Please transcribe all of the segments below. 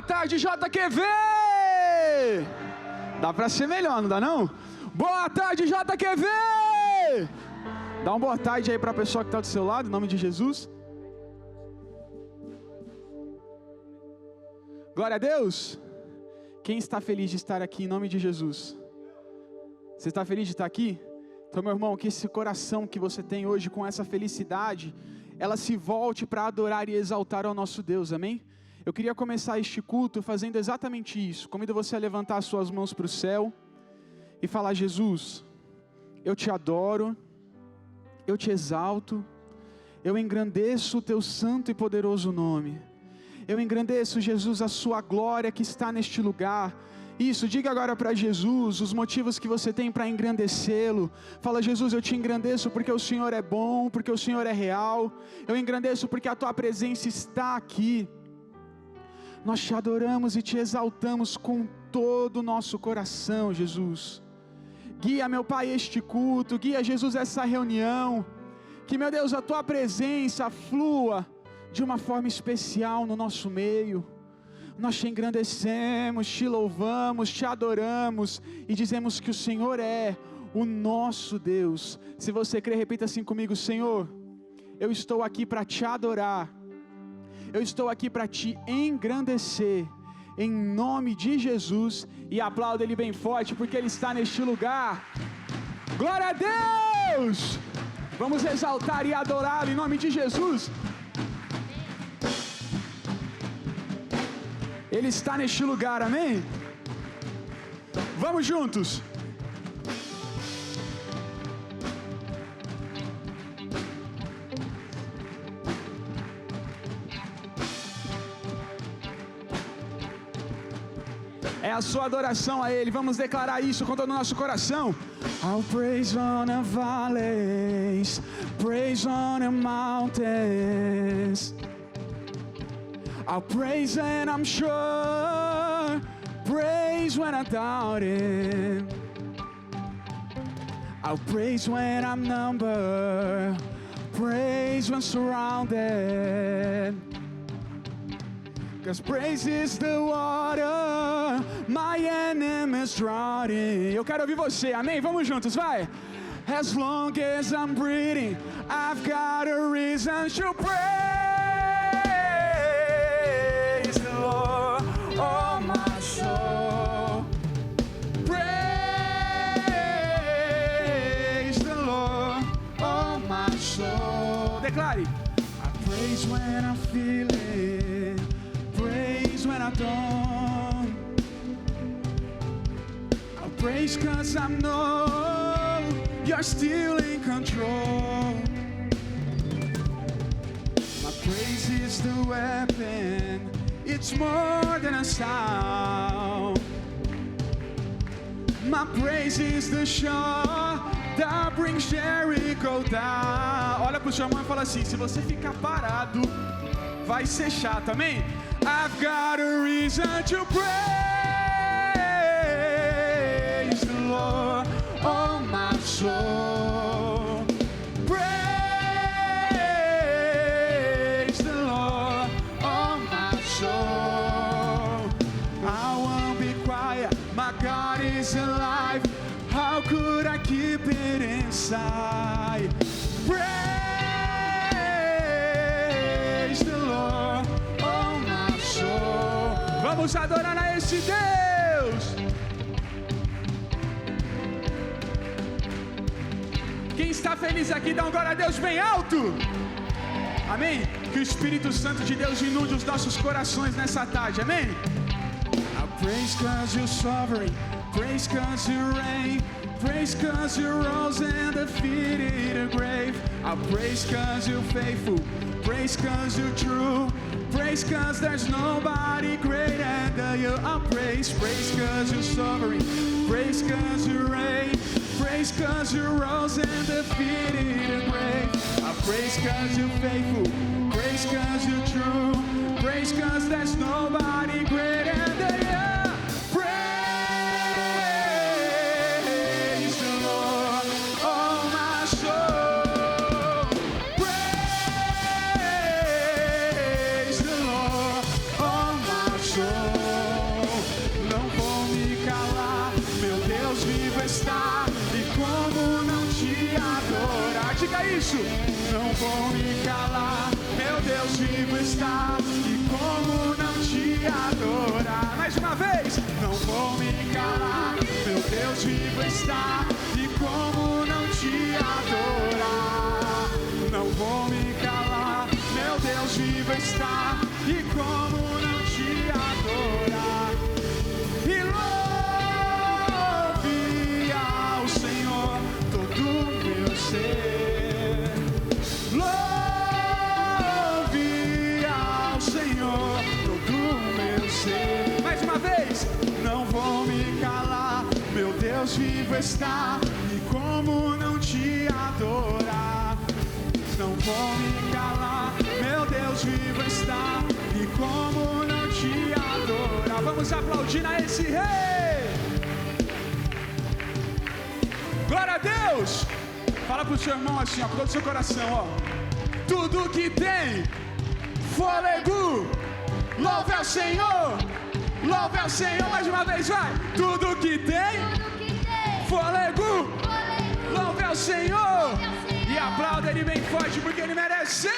Boa tarde, JQV! Dá pra ser melhor, não dá não? Boa tarde, JQV! Dá uma boa tarde aí pra pessoa que tá do seu lado, em nome de Jesus. Glória a Deus! Quem está feliz de estar aqui em nome de Jesus? Você está feliz de estar aqui? Então, meu irmão, que esse coração que você tem hoje com essa felicidade, ela se volte para adorar e exaltar ao nosso Deus, amém? Eu queria começar este culto fazendo exatamente isso. Convido você a levantar as suas mãos para o céu e falar: Jesus, eu te adoro, eu te exalto, eu engrandeço o teu santo e poderoso nome. Eu engrandeço, Jesus, a sua glória que está neste lugar. Isso, diga agora para Jesus os motivos que você tem para engrandecê-lo. Fala: Jesus, eu te engrandeço porque o Senhor é bom, porque o Senhor é real. Eu engrandeço porque a tua presença está aqui. Nós te adoramos e te exaltamos com todo o nosso coração, Jesus. Guia, meu Pai, este culto, guia, Jesus, essa reunião. Que, meu Deus, a tua presença flua de uma forma especial no nosso meio. Nós te engrandecemos, te louvamos, te adoramos e dizemos que o Senhor é o nosso Deus. Se você crê, repita assim comigo: Senhor, eu estou aqui para te adorar, eu estou aqui para te engrandecer, em nome de Jesus. E aplauda Ele bem forte, porque Ele está neste lugar. Glória a Deus! Vamos exaltar e adorá-lo em nome de Jesus. Ele está neste lugar, amém? Vamos juntos. É a sua adoração a Ele. Vamos declarar isso com todo o nosso coração. I'll praise on the valleys, praise on the mountains. I'll praise and I'm sure, praise when I doubt it. I'll praise when I'm numbered, praise when surrounded. Cause praise is the water my enemies drown in. Eu quero ouvir você, amém? Vamos juntos, vai! As long as I'm breathing, I've got a reason to praise the Lord, oh my soul. Praise the Lord, oh my soul. Declare. I praise when I feel it, praise when I don't. I praise cause I know you're still in control. My praise is the weapon, it's more than a sound. My praise is the shot that brings Jericho down. Olha pro seu irmão e fala assim: se você ficar parado, vai ser chato, amém? I've got a reason to praise the Lord, oh my soul. Praise the Lord, oh my soul. I won't be quiet, my God is alive. How could I keep it inside? Praise the Lord, oh my soul. Vamos adorar a esse Deus. Quem está feliz aqui, dá um glória a Deus bem alto. Amém? Que o Espírito Santo de Deus inunde os nossos corações nessa tarde, amém? I praise cause you're sovereign, praise cause you reign, praise cause you rose and defeated the grave. I praise cause you're faithful, praise cause you're true, praise cause there's nobody greater than you. I praise cause you're sovereign, praise cause you reign, praise cause you rose and defeated the grave. I praise cause you're faithful, praise cause you're true, praise cause there's nobody greater than you. Praise the Lord, oh my soul. Praise the Lord, oh my soul. Diga isso. Não vou me calar, meu Deus vivo está, e como não te adorar. Mais uma vez. Não vou me calar, meu Deus vivo está, e como não te adorar. Não vou me calar, meu Deus vivo está, e como não te adorar. E louve ao Senhor todo o meu ser. Louve ao Senhor todo o meu ser. Mais uma vez. Não vou me calar, meu Deus vivo está, e como não te adorar. Não vou me calar, meu Deus vivo está, e como não te adorar. Vamos aplaudir a esse rei. Glória a Deus. Fala pro seu irmão assim, ó, com todo o seu coração, ó. Tudo que tem fôlego, louve ao Senhor. Louve ao Senhor, mais uma vez, vai. Tudo que tem fôlego, louve ao Senhor. E aplauda Ele bem forte, porque Ele merece.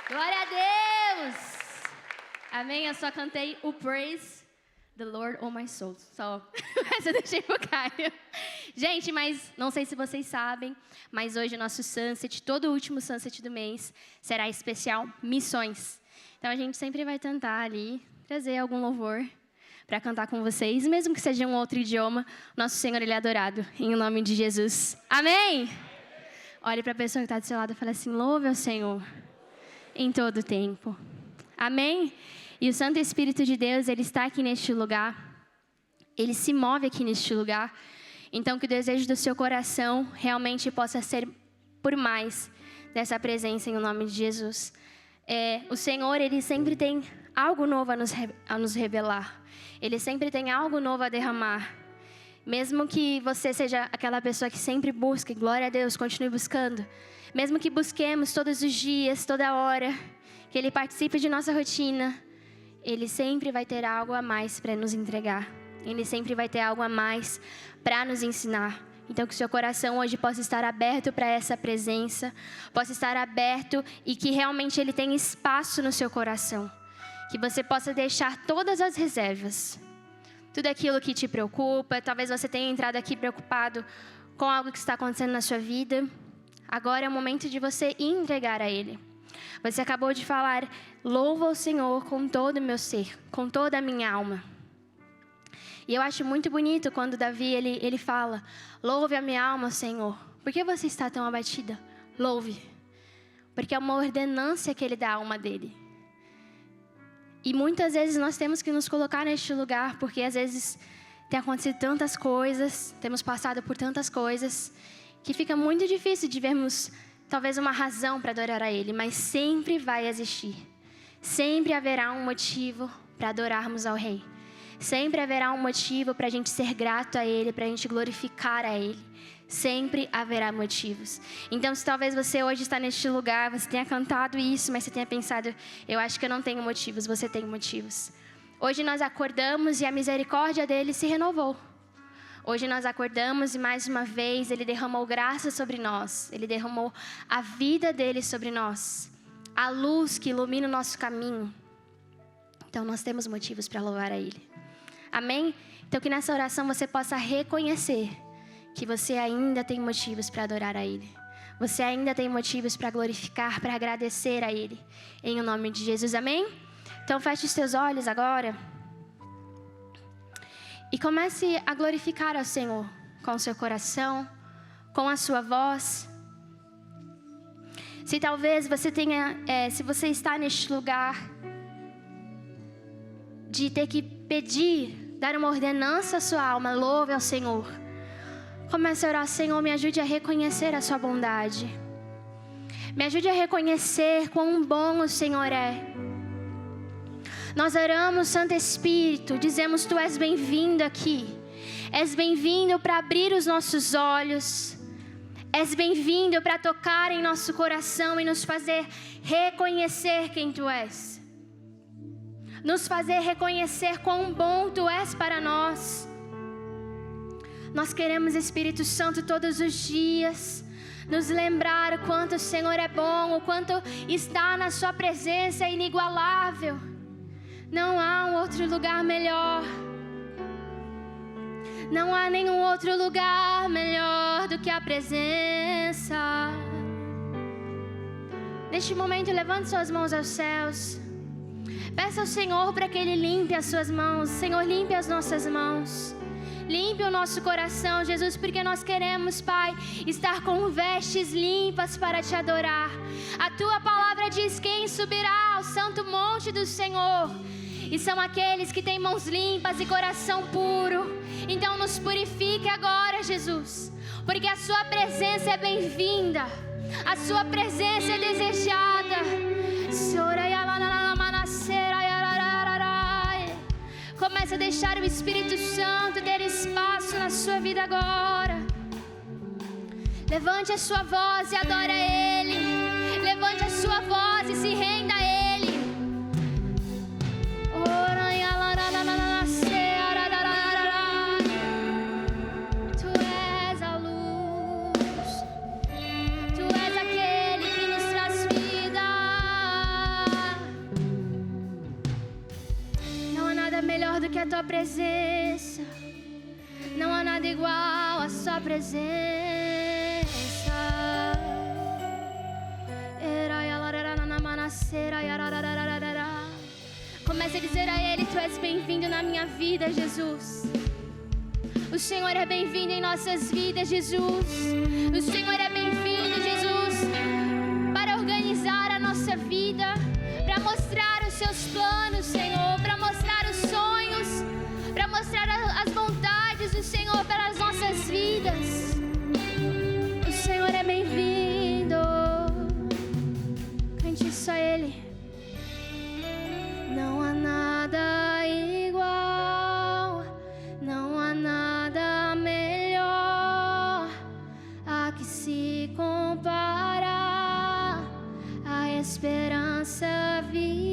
Glória a Deus. Amém, eu só cantei o Praise the Lord, oh my soul. Só, mas eu deixei pro Caio. Gente, mas não sei se vocês sabem, mas hoje o nosso Sunset, todo o último Sunset do mês, será especial Missões. Então, a gente sempre vai tentar ali trazer algum louvor para cantar com vocês, mesmo que seja um outro idioma. Nosso Senhor, Ele é adorado, em nome de Jesus. Amém? Olhe para a pessoa que está do seu lado e fale assim, louve ao Senhor em todo o tempo. Amém? E o Santo Espírito de Deus, Ele está aqui neste lugar. Ele se move aqui neste lugar. Então, que o desejo do seu coração realmente possa ser por mais dessa presença em nome de Jesus. O Senhor, Ele sempre tem algo novo a nos revelar. Ele sempre tem algo novo a derramar. Mesmo que você seja aquela pessoa que sempre busca, glória a Deus, continue buscando. Mesmo que busquemos todos os dias, toda hora, que Ele participe de nossa rotina, Ele sempre vai ter algo a mais para nos entregar. Ele sempre vai ter algo a mais para nos ensinar. Então, que o seu coração hoje possa estar aberto para essa presença, possa estar aberto e que realmente Ele tenha espaço no seu coração. Que você possa deixar todas as reservas, tudo aquilo que te preocupa. Talvez você tenha entrado aqui preocupado com algo que está acontecendo na sua vida. Agora é o momento de você entregar a Ele. Você acabou de falar, louva o Senhor com todo o meu ser, com toda a minha alma. E eu acho muito bonito quando Davi, ele fala, louve a minha alma, Senhor. Por que você está tão abatida? Louve. Porque é uma ordenância que Ele dá à alma dele. E muitas vezes nós temos que nos colocar neste lugar, porque às vezes tem acontecido tantas coisas, temos passado por tantas coisas, que fica muito difícil de vermos talvez uma razão para adorar a Ele, mas sempre vai existir. Sempre haverá um motivo para adorarmos ao Rei. Sempre haverá um motivo para a gente ser grato a Ele, para a gente glorificar a Ele. Sempre haverá motivos. Então, se talvez você hoje está neste lugar, você tenha cantado isso, mas você tenha pensado, eu acho que eu não tenho motivos, você tem motivos. Hoje nós acordamos e a misericórdia dEle se renovou. Hoje nós acordamos e mais uma vez Ele derramou graça sobre nós. Ele derramou a vida dEle sobre nós. A luz que ilumina o nosso caminho. Então, nós temos motivos para louvar a Ele. Amém? Então que nessa oração você possa reconhecer que você ainda tem motivos para adorar a Ele. Você ainda tem motivos para glorificar, para agradecer a Ele. Em nome de Jesus, amém? Então feche os seus olhos agora. E comece a glorificar ao Senhor com o seu coração, com a sua voz. Se talvez você tenha, se você está neste lugar de ter que pedir, dar uma ordenança à sua alma, louve ao Senhor. Comece a orar, Senhor, me ajude a reconhecer a sua bondade. Me ajude a reconhecer quão bom o Senhor é. Nós oramos, Santo Espírito, dizemos, Tu és bem-vindo aqui. És bem-vindo para abrir os nossos olhos. És bem-vindo para tocar em nosso coração e nos fazer reconhecer quem Tu és. Nos fazer reconhecer quão bom Tu és para nós. Nós queremos, Espírito Santo, todos os dias nos lembrar o quanto o Senhor é bom, o quanto estar na sua presença é inigualável. Não há um outro lugar melhor. Não há nenhum outro lugar melhor do que a presença. Neste momento, levante suas mãos aos céus. Peça ao Senhor para que Ele limpe as suas mãos. Senhor, limpe as nossas mãos. Limpe o nosso coração, Jesus, porque nós queremos, Pai, estar com vestes limpas para Te adorar. A Tua palavra diz: quem subirá ao santo monte do Senhor? E são aqueles que têm mãos limpas e coração puro. Então nos purifique agora, Jesus, porque a Sua presença é bem-vinda. A Sua presença é desejada. Comece a deixar o Espírito Santo ter espaço na sua vida agora. Levante a sua voz e adore a Ele. Levante a sua voz e se renda a Ele. Tu és a luz. Tu és aquele que nos traz vida. Não há nada melhor do que a Tua presença. Não há nada igual à Sua presença. Comece a dizer a Ele: Tu és bem-vindo na minha vida, Jesus. O Senhor é bem-vindo em nossas vidas, Jesus. O Senhor é bem-vindo, Jesus, para organizar a nossa vida, para mostrar os Seus planos, Senhor, para mostrar os sonhos, para mostrar as vontades do Senhor pelas nossas vidas. O Senhor é bem-vindo. Cante isso a Ele. Não há nada igual, não há nada melhor a que se compara a esperança viva.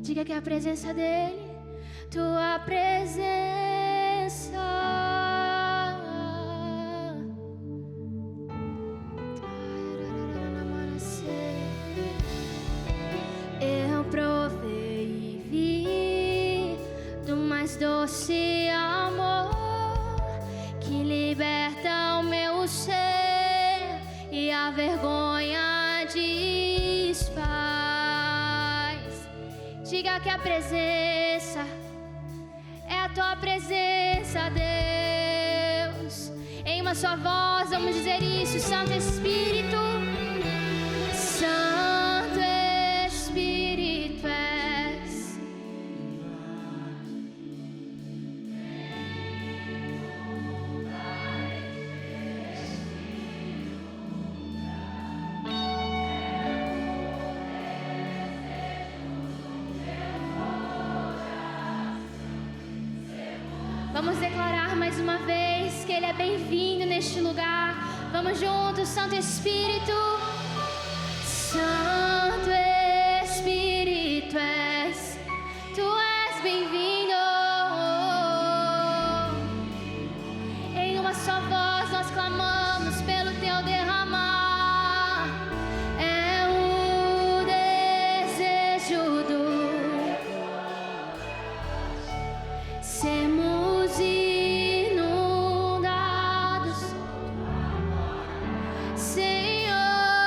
Diga que a presença dEle, Tua presença. Eu provei e vi do mais doce amor que liberta o meu ser e a vergonha desfaz. Diga que a presença é a Tua presença, Deus. Em uma só voz vamos dizer isso: Santo Espírito, Santo Espírito és. Vamos declarar mais uma vez que Ele é bem-vindo neste lugar. Vamos juntos, Santo Espírito, Santo Espírito és. Tu és bem-vindo. Em uma só voz nós clamamos pelo Teu derramar. É o desejo do sermos inundados, Senhor.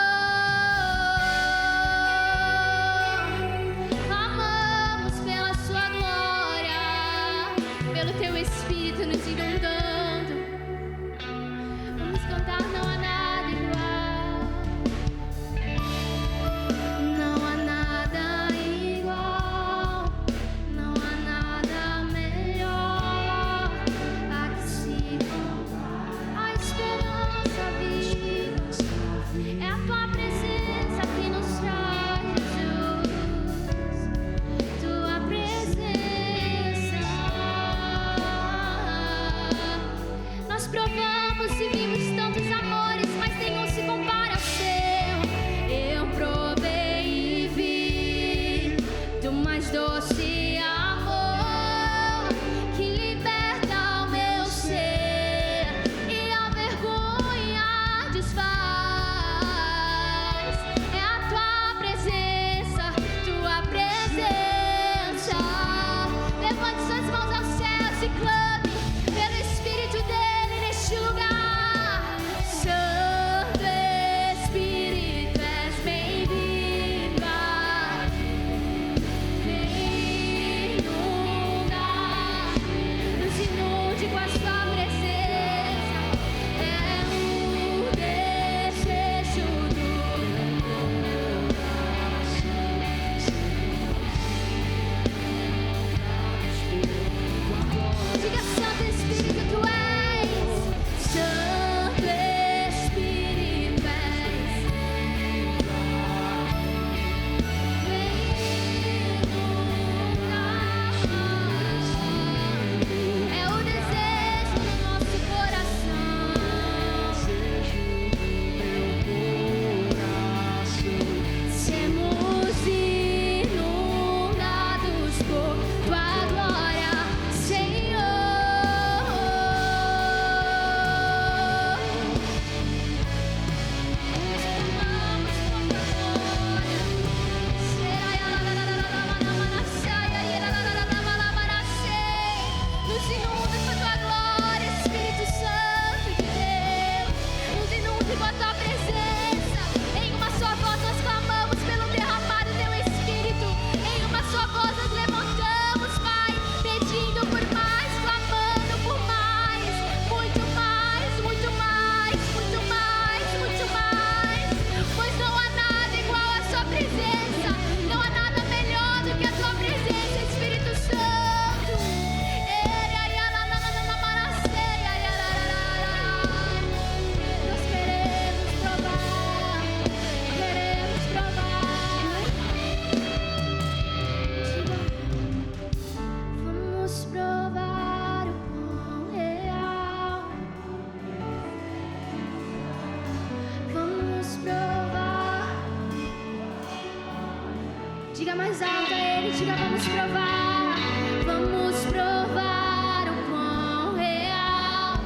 Diga mais alto a Ele, diga vamos provar. Vamos provar o quão real.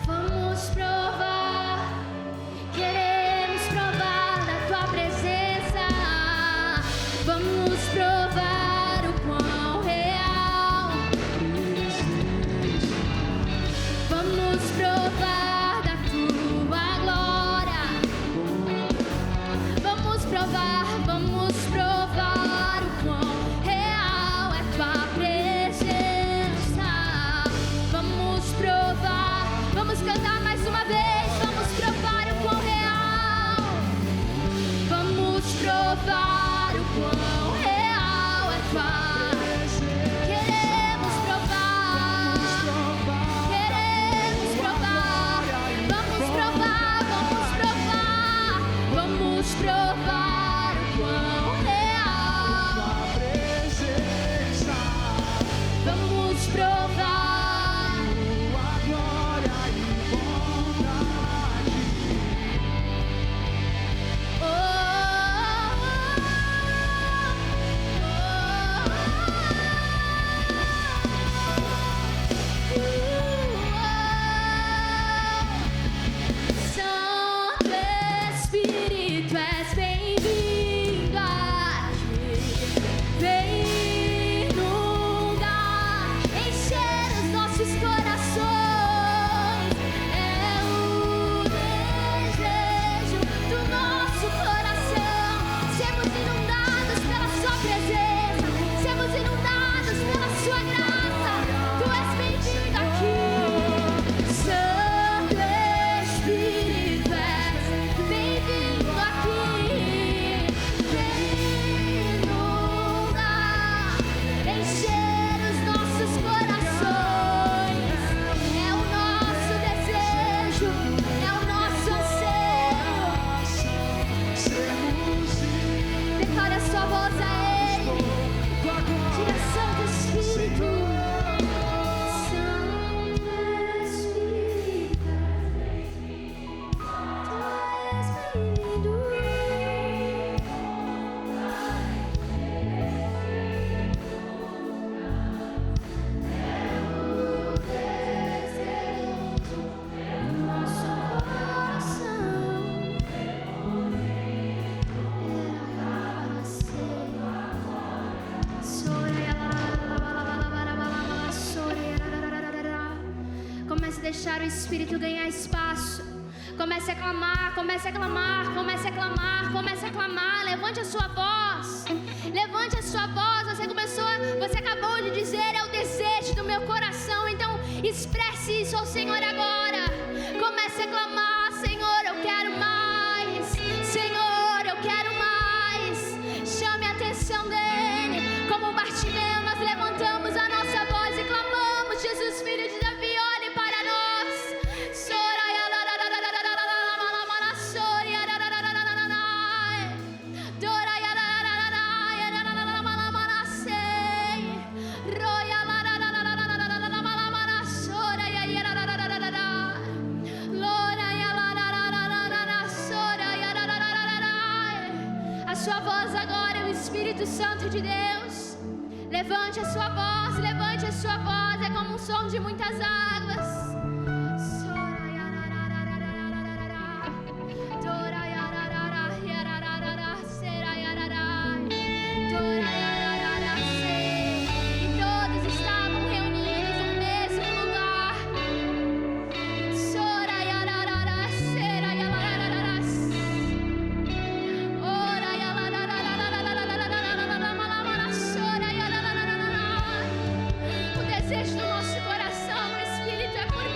Vamos provar. Queremos provar da tua presença. Vamos provar o quão real. Vamos provar da tua glória. Vamos provar o quão real é tua presença. Vamos provar, vamos cantar mais uma vez. Vamos provar o quão real. Vamos provar o quão real é tua. Queremos provar. Queremos provar. Vamos provar, vamos provar. Vamos provar o quão real. Vamos provar. Santo Espírito, és bem-vindo aqui. Vem inundar, encher os nossos corações. É o desejo do nosso coração. Sermos inundados pela sua presença. Sermos inundados pela sua graça. Tu és bem-vindo aqui. Santo Espírito, és bem-vindo aqui. Vem inundar, encher os nossos corações. É o nosso desejo, é o nosso anseio. Declara a sua voz a Ele. Diga Santo Espírito. Santo Espírito, tu és bem-vindo. Nosso Comece a deixar o Espírito ganhar espaço. Comece a clamar, comece a clamar, comece a clamar, comece a clamar. Levante a sua voz. Levante a sua voz. Você acabou de dizer, é o desejo do meu coração. Então, expresse isso ao Senhor agora. Comece a clamar, Senhor, eu quero mais. Senhor, eu quero mais. Chame a atenção dele. Como Bartimeu, nós levantamos a nossa voz e clamamos, Jesus, filho de Davi, olhe para nós. A sua voz agora é o Espírito Santo de Deus. Levante a sua voz, levante a sua voz. É como um som de muitas águas. E todos estavam reunidos no mesmo lugar. O desejo do nosso coração, o Espírito é por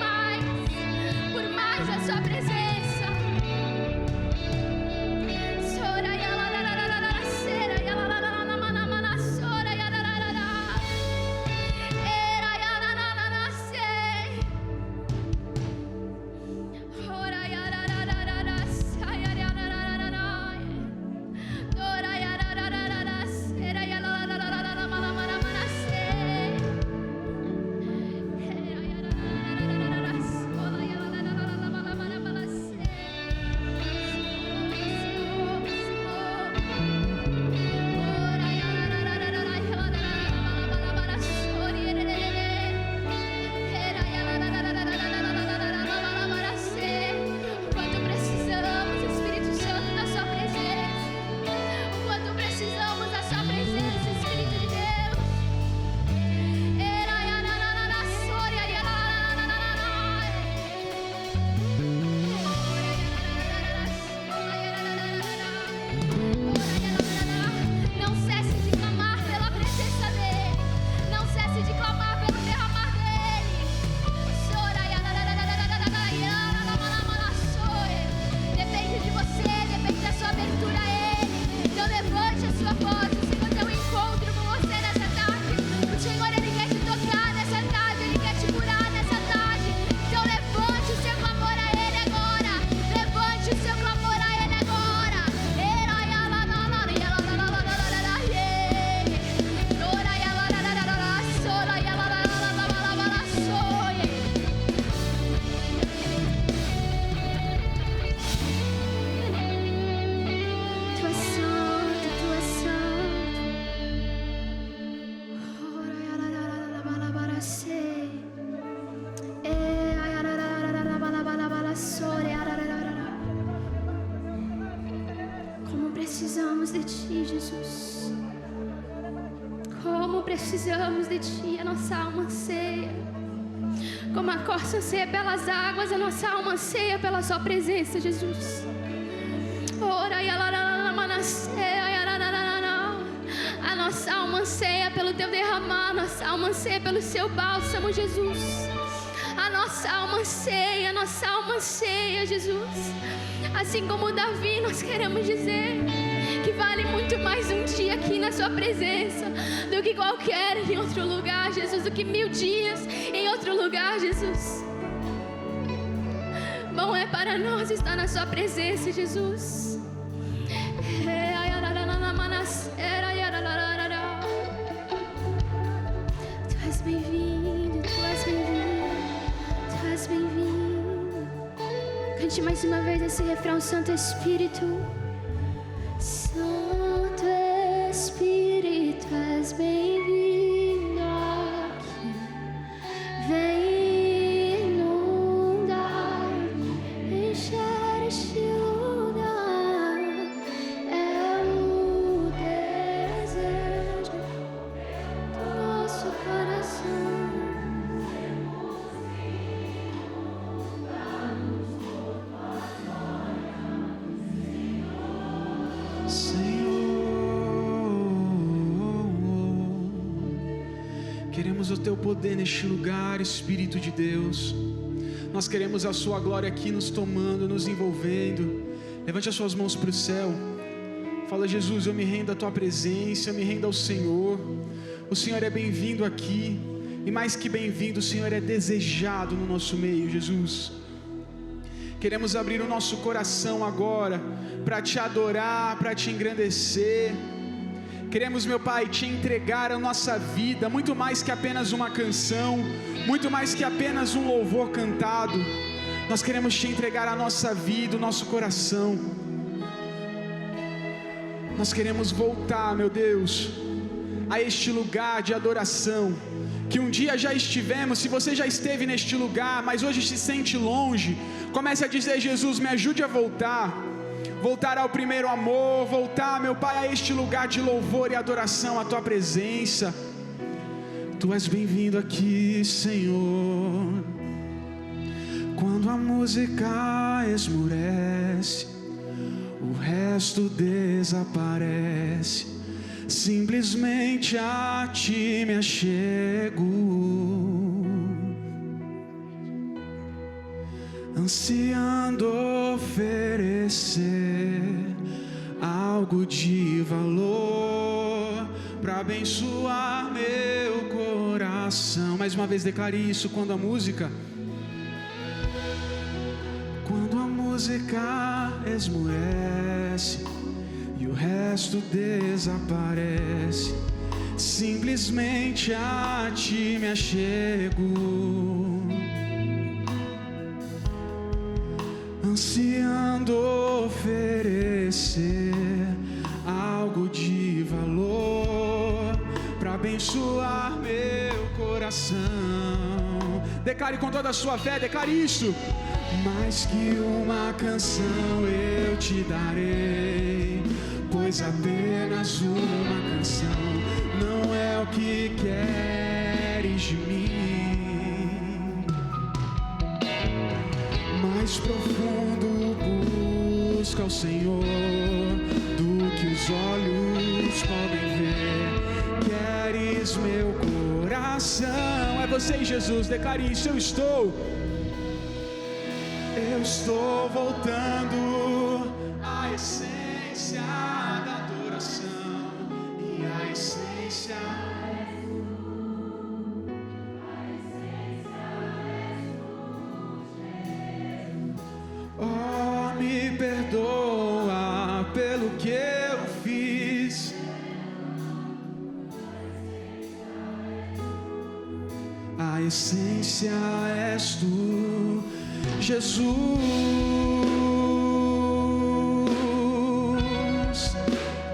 Não cesse de clamar pela presença dEle. Não cesse de clamar pelo derramar dEle. Depende de você, depende da sua abertura a Ele. Então levante a sua voz. O Senhor tem um encontro com você nessa tarde. O Senhor, Ele quer te tocar nessa tarde. Ele quer te curar nessa tarde. Então levante o seu clamor a Ele agora. Levante o seu clamor a Ele agora. Tu és santo, Tu és santo. Como precisamos de Ti, Jesus. Como precisamos de Ti, a nossa alma anseia. Como a corça anseia pelas águas, a nossa alma anseia pela Sua presença, Jesus. A nossa alma anseia pelo Teu derramar, a nossa alma anseia pelo Seu bálsamo, Jesus. A nossa alma anseia, Jesus. Assim como Davi, nós queremos dizer que vale muito mais um dia aqui na Sua presença do que qualquer em outro lugar, Jesus, do que 1000 dias em outro lugar, Jesus. Bom é para nós estar na Sua presença, Jesus. Tu és bem-vindo, Tu és bem-vindo, Tu és bem-vindo. Cante mais uma vez esse refrão, Santo Espírito. Santo Espírito, és bem-vindo aqui. Vem inundar, encher este lugar. É o desejo do nosso coração. Queremos o Teu poder neste lugar, Espírito de Deus. Nós queremos a Sua glória aqui nos tomando, nos envolvendo. Levante as suas mãos para o céu. Fala: Jesus, eu me rendo à Tua presença, eu me rendo ao Senhor. O Senhor é bem-vindo aqui. E mais que bem-vindo, o Senhor é desejado no nosso meio, Jesus. Queremos abrir o nosso coração agora para Te adorar, para Te engrandecer. Queremos, meu Pai, Te entregar a nossa vida, muito mais que apenas uma canção, muito mais que apenas um louvor cantado. Nós queremos Te entregar a nossa vida, o nosso coração. Nós queremos voltar, meu Deus, a este lugar de adoração, que um dia já estivemos. Se você já esteve neste lugar, mas hoje se sente longe, comece a dizer: Jesus, me ajude a voltar ao primeiro amor, voltar, meu Pai, a este lugar de louvor e adoração, à Tua presença. Tu és bem-vindo aqui, Senhor. Quando a música esmurece, o resto desaparece. Simplesmente a Ti me achego, ansiando oferecer algo de valor para abençoar meu coração. Mais uma vez declare isso. Quando a música esmurece e o resto desaparece, simplesmente a Ti me achego, ansiando oferecer algo de valor para abençoar meu coração. Declare com toda a sua fé, declare isso. Mais que uma canção eu Te darei, pois apenas uma canção não é o que queres de mim. Mais profundo busca o Senhor, do você e Jesus, declare isso: eu estou voltando à essência da adoração, e a essência oh, me perdoa pelo que eu fiz. A essência és tu, Jesus.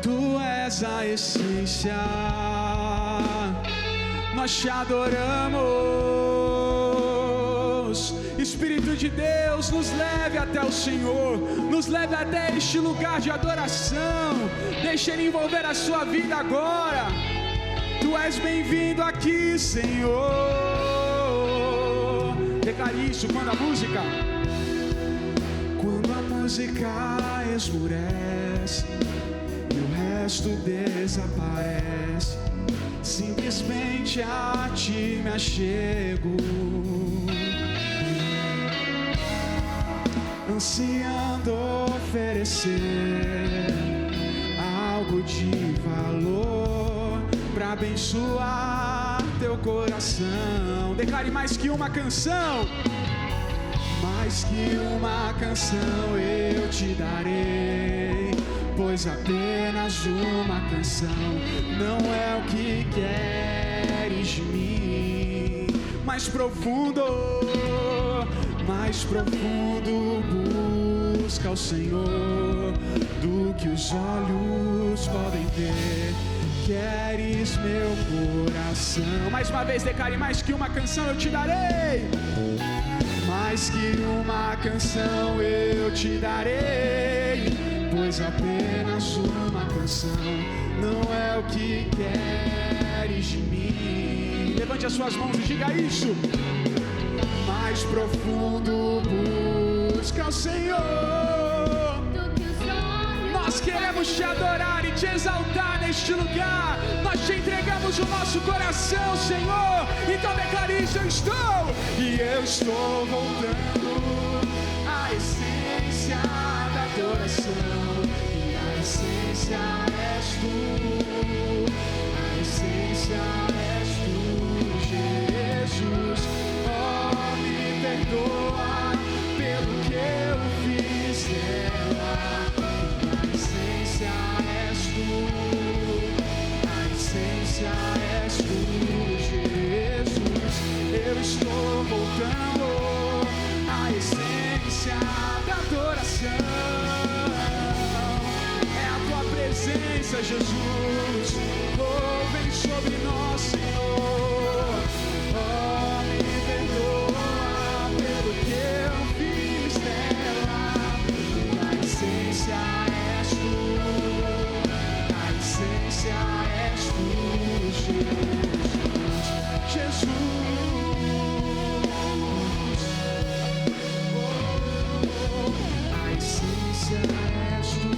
Tu és a essência. Nós te adoramos. Espírito de Deus, nos leve até o Senhor, nos leve até este lugar de adoração. Deixe Ele envolver a sua vida agora. Tu és bem-vindo aqui, Senhor. Declare isso quando a música esmurece e o resto desaparece, simplesmente a ti me achego, ansiando oferecer algo de valor para abençoar teu coração. Declare: mais que uma canção, mais que uma canção eu te darei, pois apenas uma canção não é o que queres de mim. Mais profundo busca o Senhor do que os olhos podem ver. Queres meu coração. Mais uma vez declare: mais que uma canção eu te darei, mais que uma canção eu te darei, pois apenas uma canção não é o que queres de mim. Levante as suas mãos e diga isso: mais profundo busca o Senhor. Nós queremos te adorar e te exaltar neste lugar. Nós te entregamos o nosso coração, Senhor. Então declare isso: eu estou voltando à essência da adoração, e a essência és tu, a essência és tu, Jesus. Oh, me perdoa pelo que eu fiz dela. És tu, Jesus. Eu estou voltando à essência da adoração. É a tua presença, Jesus. Oh, vem sobre nós, Senhor. Oh, me perdoa pelo que eu fiz dela. A essência és tu, a essência és tu, Jesus. A essência és tu,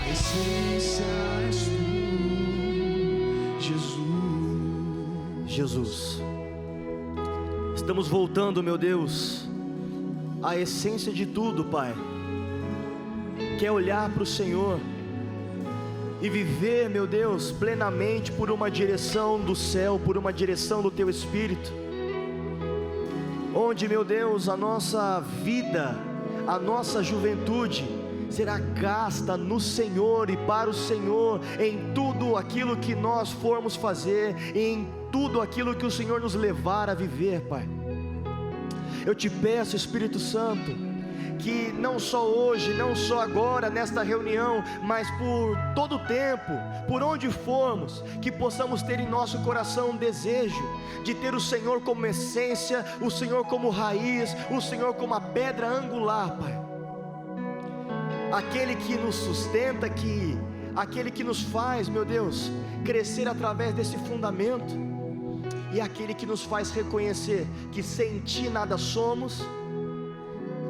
a essência és tu, Jesus. Estamos voltando, meu Deus, à essência de tudo, Pai, que é olhar para o Senhor e viver, meu Deus, plenamente por uma direção do céu, por uma direção do Teu Espírito, onde, meu Deus, a nossa vida, a nossa juventude será gasta no Senhor e para o Senhor, em tudo aquilo que nós formos fazer, em tudo aquilo que o Senhor nos levar a viver, Pai. Eu te peço, Espírito Santo, que não só hoje, não só agora nesta reunião, mas por todo o tempo, por onde formos, que possamos ter em nosso coração um desejo de ter o Senhor como essência, o Senhor como raiz, o Senhor como a pedra angular, Pai, aquele que nos sustenta, aquele que nos faz, meu Deus, crescer através desse fundamento, e aquele que nos faz reconhecer que sem Ti nada somos,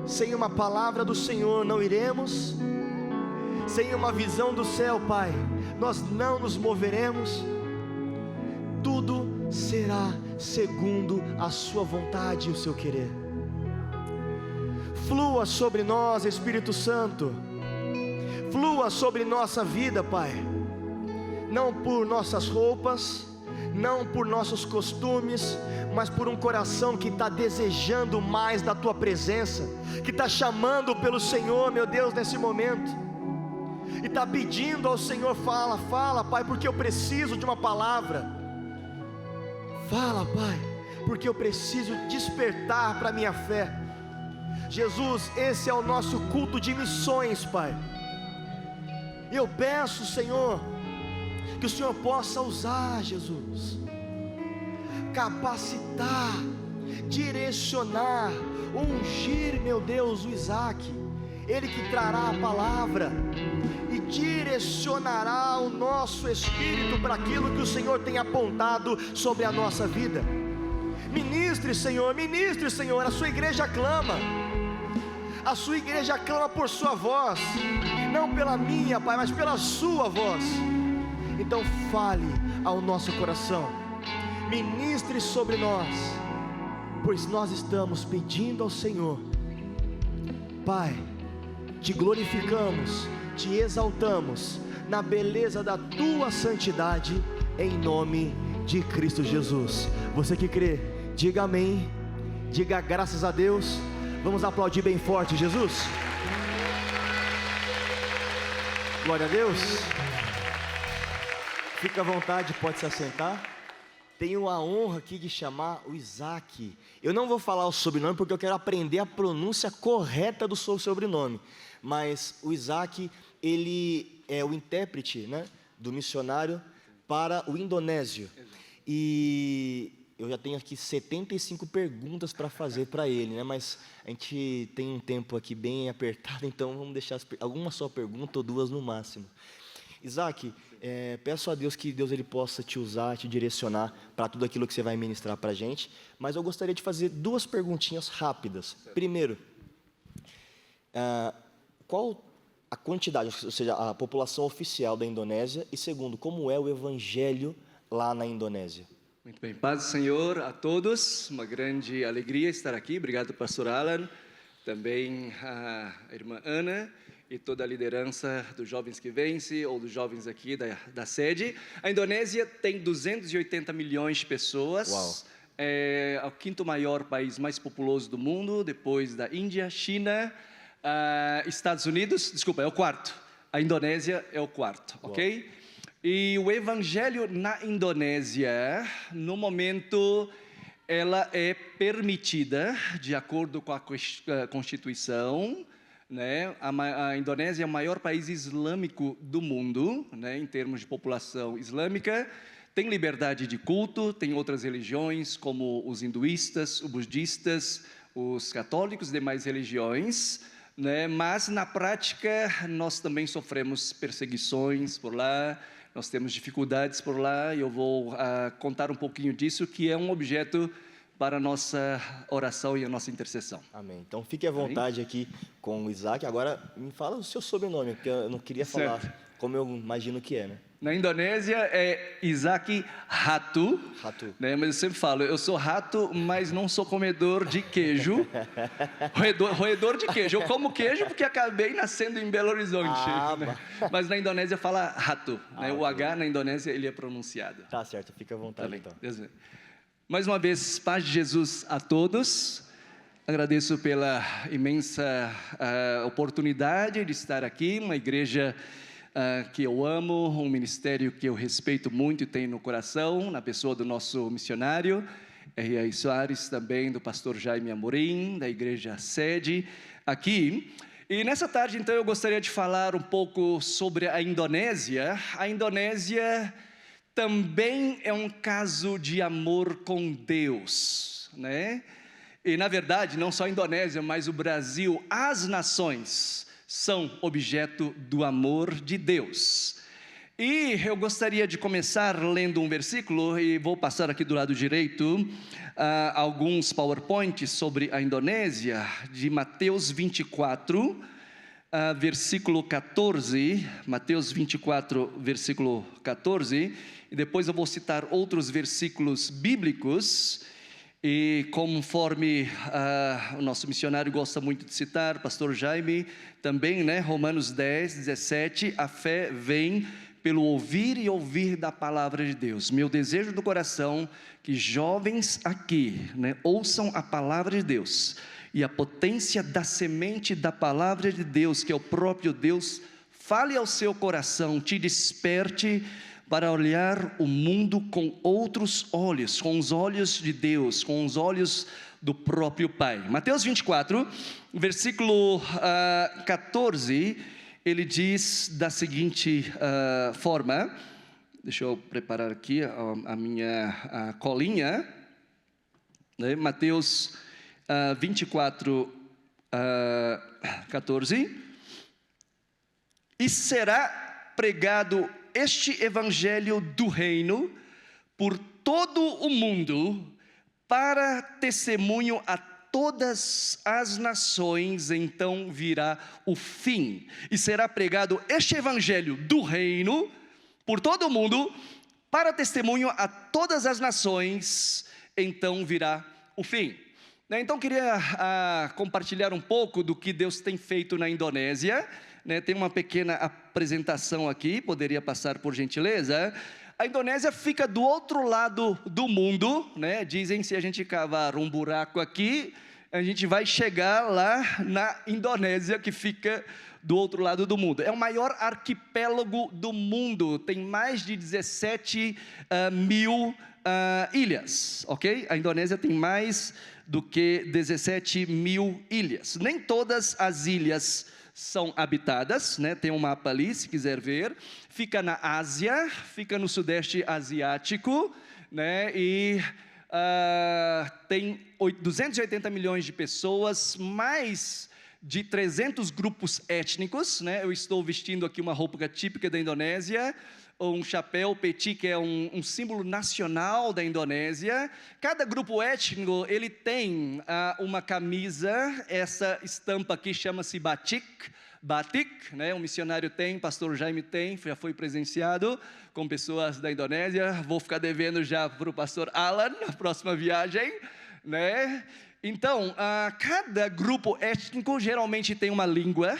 sem uma palavra do Senhor não iremos, sem uma visão do céu, Pai, nós não nos moveremos. Tudo será segundo a sua vontade e o seu querer. Flua sobre nós, Espírito Santo, flua sobre nossa vida, Pai, não por nossas roupas, não por nossos costumes, mas por um coração que está desejando mais da Tua presença, que está chamando pelo Senhor, meu Deus, nesse momento, e está pedindo ao Senhor: fala, fala, Pai, porque eu preciso de uma palavra. Fala, Pai, porque eu preciso despertar para a minha fé. Jesus, esse é o nosso culto de missões, Pai. E eu peço, Senhor, que o Senhor possa usar, Jesus, capacitar, direcionar, ungir, meu Deus, o Isaac, ele que trará a palavra e direcionará o nosso espírito para aquilo que o Senhor tem apontado sobre a nossa vida. Ministre, Senhor, a sua igreja clama. A sua igreja clama por sua voz, não pela minha, Pai, mas pela sua voz. Então fale ao nosso coração, ministre sobre nós, pois nós estamos pedindo ao Senhor. Pai, te glorificamos, te exaltamos na beleza da tua santidade, em nome de Cristo Jesus. Você que crê, diga amém, diga graças a Deus. Vamos aplaudir bem forte, Jesus. Glória a Deus. Fica à vontade, pode se assentar. Tenho a honra aqui de chamar o Isaac. Eu não vou falar o sobrenome porque eu quero aprender a pronúncia correta do seu sobrenome. Mas o Isaac, ele é o intérprete, né, do missionário para o indonésio. E eu já tenho aqui 75 perguntas para fazer para ele, né? Mas a gente tem um tempo aqui bem apertado, então vamos deixar alguma só pergunta ou duas no máximo. Isaac, peço a Deus que Deus ele possa te usar, te direcionar para tudo aquilo que você vai ministrar para a gente, mas eu gostaria de fazer duas perguntinhas rápidas. Primeiro, qual a quantidade, ou seja, a população oficial da Indonésia? E segundo, como é o evangelho lá na Indonésia? Muito bem, paz do Senhor a todos, uma grande alegria estar aqui, obrigado pastor Alan, também a irmã Ana e toda a liderança dos Jovens que Vence, ou dos jovens aqui da sede. A Indonésia tem 280 milhões de pessoas. Uau. É o quinto maior país mais populoso do mundo, depois da Índia, China, Estados Unidos, desculpa, é o quarto, a Indonésia é o quarto, Uau. ok? E o evangelho na Indonésia, no momento, ela é permitida, de acordo com a Constituição, né? A Indonésia é o maior país islâmico do mundo, né? Em termos de população islâmica. Tem liberdade de culto, tem outras religiões, como os hinduístas, os budistas, os católicos e demais religiões, né? Mas, na prática, nós também sofremos perseguições por lá, nós temos dificuldades por lá, e eu vou contar um pouquinho disso, que é um objeto para a nossa oração e a nossa intercessão. Amém. Então fique à vontade aqui com o Isaac. Agora me fala o seu sobrenome, porque eu não queria falar como eu imagino que é, né? Na Indonésia é Isaac Ratu, né? Mas eu sempre falo, eu sou rato, mas não sou comedor de queijo, roedor de queijo. Eu como queijo porque acabei nascendo em Belo Horizonte, né? Mas na Indonésia fala Ratu, né? O H na Indonésia ele é pronunciado. Tá certo, fica à vontade. Tá bem. Então. Mais uma vez, paz de Jesus a todos. Agradeço pela imensa oportunidade de estar aqui, uma igreja que eu amo, um ministério que eu respeito muito e tenho no coração, na pessoa do nosso missionário, R.A. Soares, também do pastor Jaime Amorim, da igreja sede aqui. E nessa tarde, então, eu gostaria de falar um pouco sobre a Indonésia. A Indonésia também é um caso de amor com Deus, né? E, na verdade, não só a Indonésia, mas o Brasil, as nações são objeto do amor de Deus. E eu gostaria de começar lendo um versículo, e vou passar aqui do lado direito alguns PowerPoints sobre a Indonésia, de Mateus 24, versículo 14, Mateus 24, versículo 14, e depois eu vou citar outros versículos bíblicos, e conforme o nosso missionário gosta muito de citar, pastor Jaime, também, né, Romanos 10, 17, a fé vem pelo ouvir e ouvir da palavra de Deus. Meu desejo do coração, que jovens aqui, né, ouçam a palavra de Deus, e a potência da semente da palavra de Deus, que é o próprio Deus, fale ao seu coração, te desperte para olhar o mundo com outros olhos, com os olhos de Deus, com os olhos do próprio Pai. Mateus 24, versículo 14, ele diz da seguinte forma, deixa eu preparar aqui a minha colinha, né? Mateus 24, 14, e será pregado este evangelho do reino por todo o mundo, para testemunho a todas as nações, então virá o fim. E será pregado este evangelho do reino por todo o mundo, para testemunho a todas as nações, então virá o fim. Então queria compartilhar um pouco do que Deus tem feito na Indonésia. Tem uma pequena apresentação aqui, poderia passar por gentileza. A Indonésia fica do outro lado do mundo, né? Dizem que se a gente cavar um buraco aqui, a gente vai chegar lá na Indonésia, que fica do outro lado do mundo. É o maior arquipélago do mundo, tem mais de 17 mil ilhas, ok? A Indonésia tem mais do que 17 mil ilhas. Nem todas as ilhas são habitadas, né? Tem um mapa ali, se quiser ver. Fica na Ásia, fica no Sudeste Asiático, né? E tem 280 milhões de pessoas, mais de 300 grupos étnicos, né? Eu estou vestindo aqui uma roupa típica da Indonésia, um chapéu peti, que é um símbolo nacional da Indonésia. Cada grupo étnico, ele tem uma camisa, essa estampa aqui chama-se batik, né? Um missionário tem, pastor Jaime tem, já foi presenciado com pessoas da Indonésia. Vou ficar devendo já para o pastor Alan, na próxima viagem, né? Então, cada grupo étnico geralmente tem uma língua,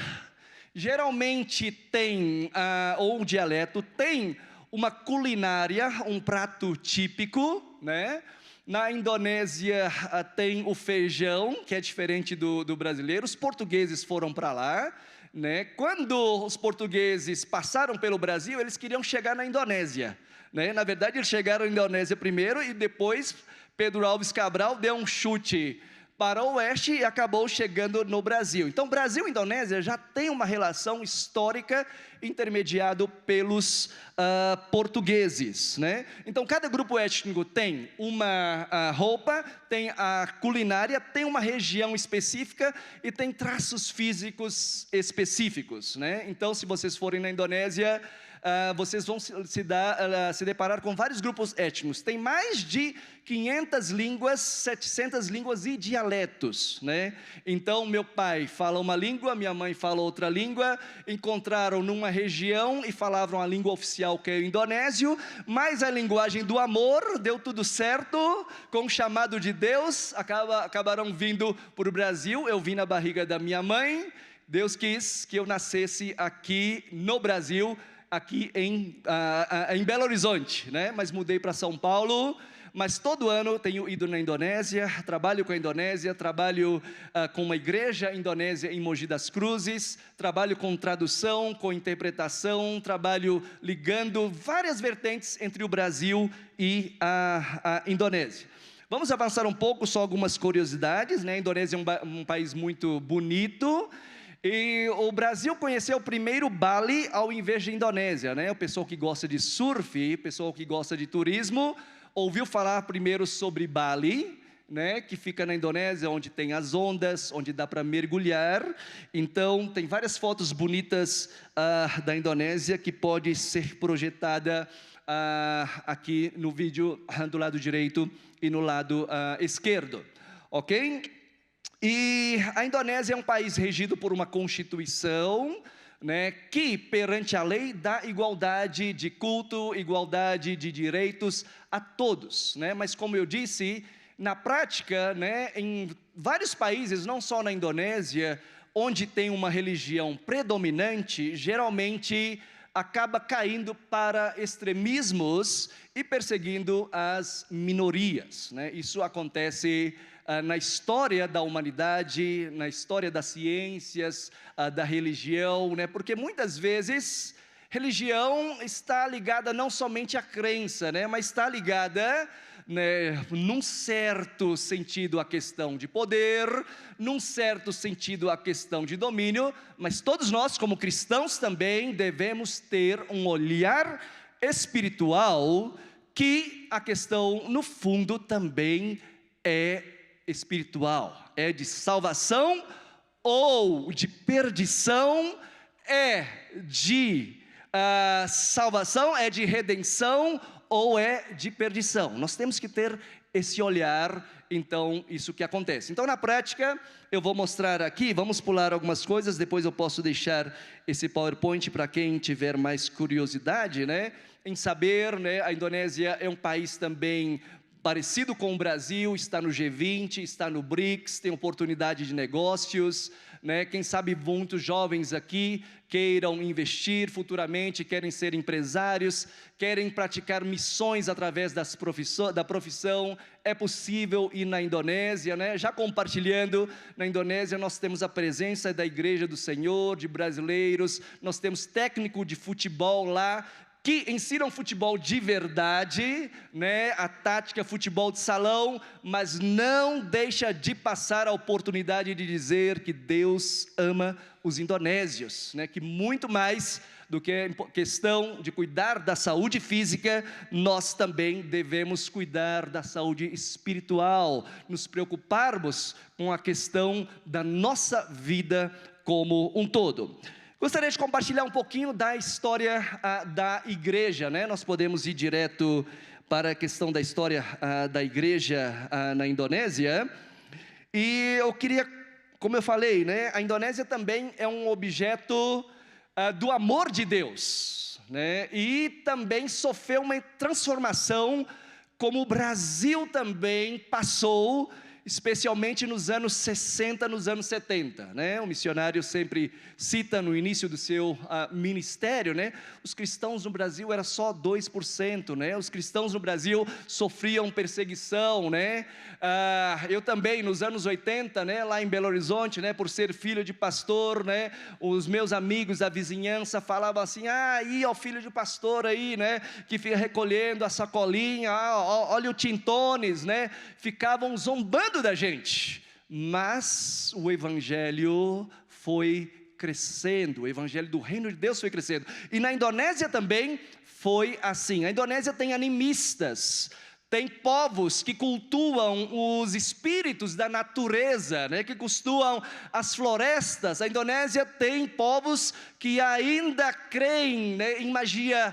geralmente tem, ou um dialeto, tem uma culinária, um prato típico, né? Na Indonésia tem o feijão, que é diferente do brasileiro. Os portugueses foram para lá, né? Quando os portugueses passaram pelo Brasil, eles queriam chegar na Indonésia, né? Na verdade, eles chegaram na Indonésia primeiro e depois Pedro Alves Cabral deu um chute para o oeste e acabou chegando no Brasil. Então, Brasil e Indonésia já tem uma relação histórica intermediado pelos portugueses, né? Então, cada grupo étnico tem uma roupa, tem a culinária, tem uma região específica e tem traços físicos específicos, né? Então, se vocês forem na Indonésia, vocês vão se deparar com vários grupos étnicos. Tem mais de 500 línguas, 700 línguas e dialetos, né? Então, meu pai fala uma língua, minha mãe fala outra língua, encontraram numa região e falavam a língua oficial, que é o indonésio, mas a linguagem do amor, deu tudo certo, com o chamado de Deus, acabaram vindo para o Brasil. Eu vim na barriga da minha mãe, Deus quis que eu nascesse aqui no Brasil, aqui em Belo Horizonte, né? Mas mudei para São Paulo. Mas todo ano tenho ido na Indonésia, trabalho com a Indonésia, trabalho com uma igreja indonésia em Mogi das Cruzes, trabalho com tradução, com interpretação, trabalho ligando várias vertentes entre o Brasil e a Indonésia. Vamos avançar um pouco, só algumas curiosidades, né? A Indonésia é um país muito bonito. E o Brasil conheceu primeiro Bali ao invés de Indonésia, né? O pessoal que gosta de surf, o pessoal que gosta de turismo, ouviu falar primeiro sobre Bali, né? Que fica na Indonésia, onde tem as ondas, onde dá para mergulhar. Então, tem várias fotos bonitas da Indonésia que pode ser projetada aqui no vídeo do lado direito e no lado esquerdo, ok? E a Indonésia é um país regido por uma constituição, né, que perante a lei dá igualdade de culto, igualdade de direitos a todos, né? Mas como eu disse, na prática, né, em vários países, não só na Indonésia, onde tem uma religião predominante, geralmente acaba caindo para extremismos e perseguindo as minorias, né? Isso acontece na história da humanidade, na história das ciências, da religião, né? Porque muitas vezes religião está ligada não somente à crença, né? Mas está ligada, né, num certo sentido à questão de poder, num certo sentido à questão de domínio, mas todos nós como cristãos também devemos ter um olhar espiritual, que a questão no fundo também é espiritual, é de salvação ou de perdição, é de salvação, é de redenção ou é de perdição. Nós temos que ter esse olhar, então, isso que acontece. Então, na prática, eu vou mostrar aqui, vamos pular algumas coisas, depois eu posso deixar esse PowerPoint para quem tiver mais curiosidade, né, em saber, né, a Indonésia é um país também parecido com o Brasil, está no G20, está no BRICS, tem oportunidade de negócios, né? Quem sabe muitos jovens aqui queiram investir futuramente, querem ser empresários, querem praticar missões através da profissão, é possível ir na Indonésia, né? Já compartilhando, na Indonésia nós temos a presença da Igreja do Senhor, de brasileiros, nós temos técnico de futebol lá, que ensinam futebol de verdade, né, a tática futebol de salão, mas não deixa de passar a oportunidade de dizer que Deus ama os indonésios, né, que muito mais do que a questão de cuidar da saúde física, nós também devemos cuidar da saúde espiritual, nos preocuparmos com a questão da nossa vida como um todo. Gostaria de compartilhar um pouquinho da história da igreja, né? Nós podemos ir direto para a questão da história da igreja na Indonésia. E eu queria, como eu falei, né? A Indonésia também é um objeto do amor de Deus, né? E também sofreu uma transformação, como o Brasil também passou, especialmente nos anos 60, nos anos 70, né? O missionário sempre cita no início do seu ministério, né? Os cristãos no Brasil era só 2%, né? Os cristãos no Brasil sofriam perseguição, né? Eu também, nos anos 80, né? Lá em Belo Horizonte, né? Por ser filho de pastor, né? Os meus amigos da vizinhança falavam assim: aí ó, o filho de pastor aí, né? Que fica recolhendo a sacolinha, olha o Tintones, né? Ficavam zombando da gente, mas o evangelho foi crescendo, o evangelho do reino de Deus foi crescendo, e na Indonésia também foi assim. A Indonésia tem animistas, tem povos que cultuam os espíritos da natureza, né, que cultuam as florestas. A Indonésia tem povos que ainda creem, né, em magia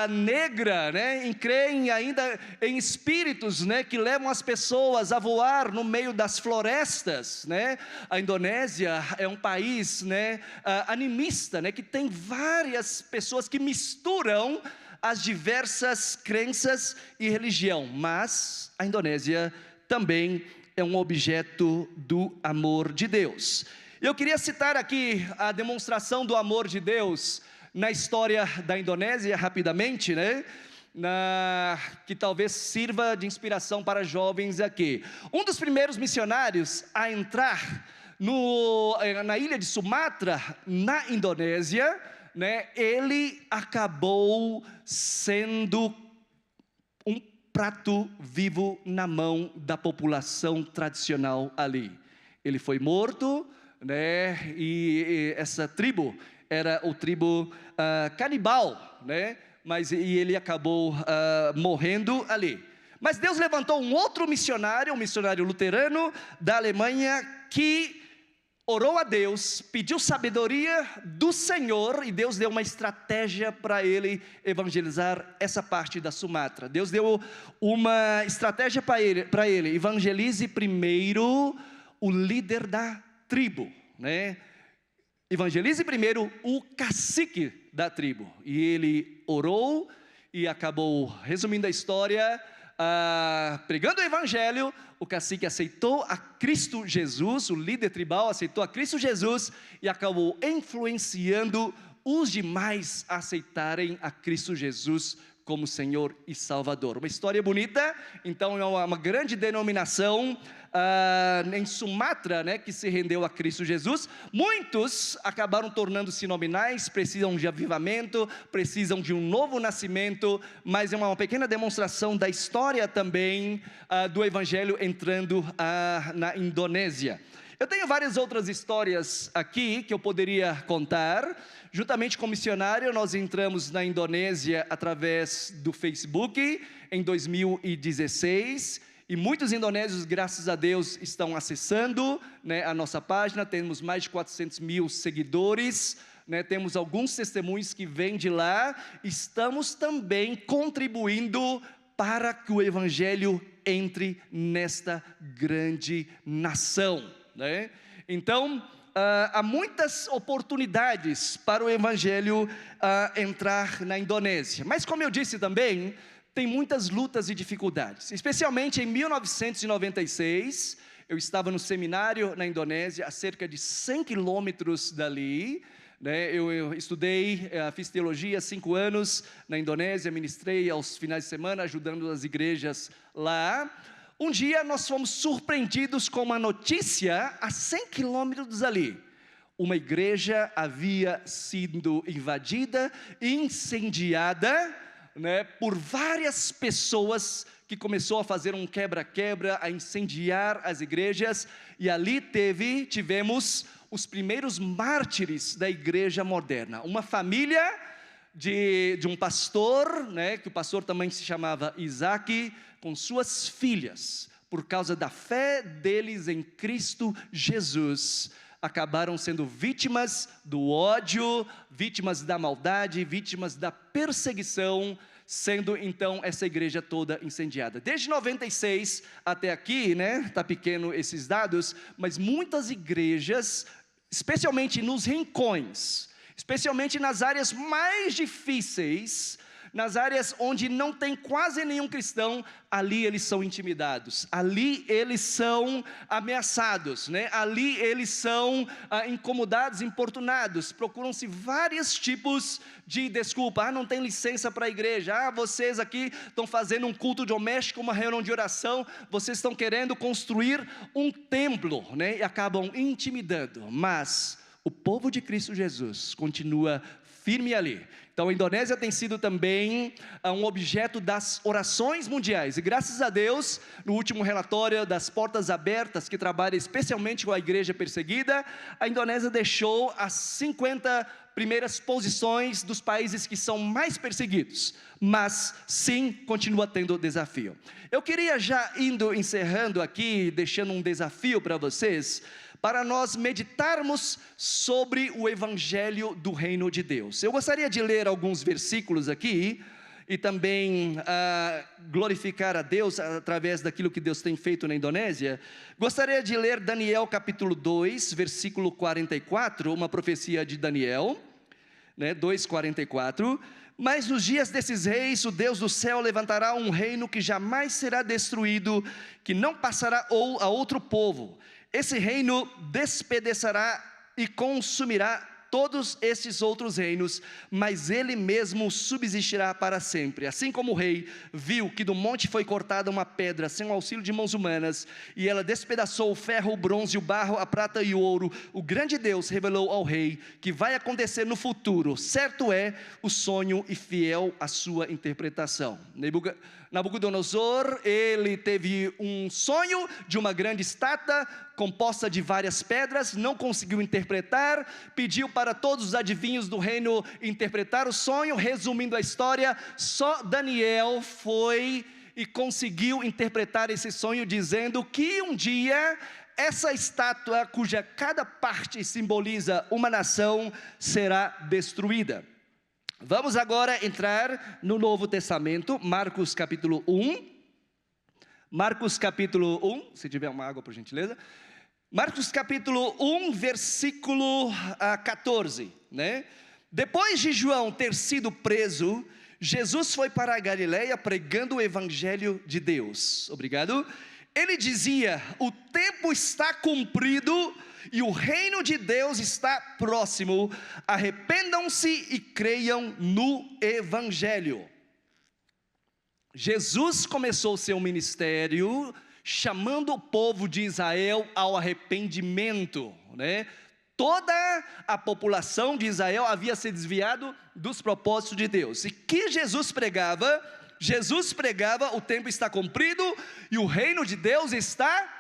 negra, né, creem ainda em espíritos, né, que levam as pessoas a voar no meio das florestas, né. A Indonésia é um país, né, animista, né, que tem várias pessoas que misturam as diversas crenças e religião, mas a Indonésia também é um objeto do amor de Deus. Eu queria citar aqui a demonstração do amor de Deus na história da Indonésia, rapidamente, né? Que talvez sirva de inspiração para jovens aqui. Um dos primeiros missionários a entrar na ilha de Sumatra, na Indonésia, né, ele acabou sendo um prato vivo na mão da população tradicional ali. Ele foi morto, né, e essa tribo era o tribo canibal, né, e ele acabou morrendo ali. Mas Deus levantou um outro missionário, um missionário luterano da Alemanha, que orou a Deus, pediu sabedoria do Senhor, e Deus deu uma estratégia para ele evangelizar essa parte da Sumatra. Deus deu uma estratégia para ele: evangelize primeiro o líder da tribo, né? Evangelize primeiro o cacique da tribo. E ele orou e acabou, resumindo a história, pregando o evangelho. O cacique aceitou a Cristo Jesus, o líder tribal aceitou a Cristo Jesus e acabou influenciando os demais a aceitarem a Cristo Jesus como Senhor e Salvador. Uma história bonita. Então é uma grande denominação em Sumatra, né, que se rendeu a Cristo Jesus. Muitos acabaram tornando-se nominais, precisam de avivamento, precisam de um novo nascimento, mas é uma pequena demonstração da história também do Evangelho entrando na Indonésia. Eu tenho várias outras histórias aqui que eu poderia contar. Juntamente com o missionário, nós entramos na Indonésia através do Facebook em 2016. E muitos indonésios, graças a Deus, estão acessando, né, a nossa página. Temos mais de 400 mil seguidores, né, temos alguns testemunhos que vêm de lá. Estamos também contribuindo para que o Evangelho entre nesta grande nação, né? Então, há muitas oportunidades para o Evangelho entrar na Indonésia. Mas como eu disse também, tem muitas lutas e dificuldades. Especialmente em 1996, eu estava no seminário na Indonésia, a cerca de 100 quilômetros dali, né? Eu estudei, fiz teologia há 5 anos na Indonésia, ministrei aos finais de semana, ajudando as igrejas lá. Um dia nós fomos surpreendidos com uma notícia a 100 quilômetros ali. Uma igreja havia sido invadida, incendiada, né, por várias pessoas que começou a fazer um quebra-quebra, a incendiar as igrejas. E ali tivemos os primeiros mártires da igreja moderna. Uma família de um pastor, né, que o pastor também se chamava Isaac, com suas filhas, por causa da fé deles em Cristo Jesus, acabaram sendo vítimas do ódio, vítimas da maldade, vítimas da perseguição, sendo então essa igreja toda incendiada. Desde 96 até aqui, né, tá pequeno esses dados, mas muitas igrejas, especialmente nos rincões, especialmente nas áreas mais difíceis, nas áreas onde não tem quase nenhum cristão, ali eles são intimidados, ali eles são ameaçados, né? Ali eles são incomodados, importunados, procuram-se vários tipos de desculpa. Não tem licença para a igreja, vocês aqui estão fazendo um culto doméstico, uma reunião de oração, vocês estão querendo construir um templo, né? E acabam intimidando, mas o povo de Cristo Jesus continua firme ali. Então a Indonésia tem sido também um objeto das orações mundiais, e graças a Deus, no último relatório das Portas Abertas, que trabalha especialmente com a igreja perseguida, a Indonésia deixou as 50 primeiras posições dos países que são mais perseguidos, mas sim, continua tendo desafio. Eu queria já encerrando aqui, deixando um desafio para vocês, para nós meditarmos sobre o Evangelho do Reino de Deus. Eu gostaria de ler alguns versículos aqui, e também glorificar a Deus através daquilo que Deus tem feito na Indonésia. Gostaria de ler Daniel capítulo 2, versículo 44, uma profecia de Daniel, né, 2:44. Mas nos dias desses reis, o Deus do céu levantará um reino que jamais será destruído, que não passará a outro povo. Esse reino despedaçará e consumirá todos esses outros reinos, mas ele mesmo subsistirá para sempre. Assim como o rei viu que do monte foi cortada uma pedra sem o auxílio de mãos humanas, e ela despedaçou o ferro, o bronze, o barro, a prata e o ouro, o grande Deus revelou ao rei que vai acontecer no futuro, certo é o sonho e fiel a sua interpretação. Nabucodonosor, ele teve um sonho de uma grande estátua composta de várias pedras, não conseguiu interpretar, pediu para todos os adivinhos do reino interpretar o sonho. Resumindo a história, só Daniel foi e conseguiu interpretar esse sonho, dizendo que um dia essa estátua, cuja cada parte simboliza uma nação, será destruída. Vamos agora entrar no Novo Testamento, Marcos capítulo 1. Marcos capítulo 1, se tiver uma água por gentileza. Marcos capítulo 1, versículo 14, né? Depois de João ter sido preso, Jesus foi para a Galileia pregando o evangelho de Deus. Obrigado. Ele dizia: o tempo está cumprido e o reino de Deus está próximo. Arrependam-se e creiam no evangelho. Jesus começou seu ministério chamando o povo de Israel ao arrependimento, né? Toda a população de Israel havia se desviado dos propósitos de Deus. E que Jesus pregava, o tempo está cumprido e o reino de Deus está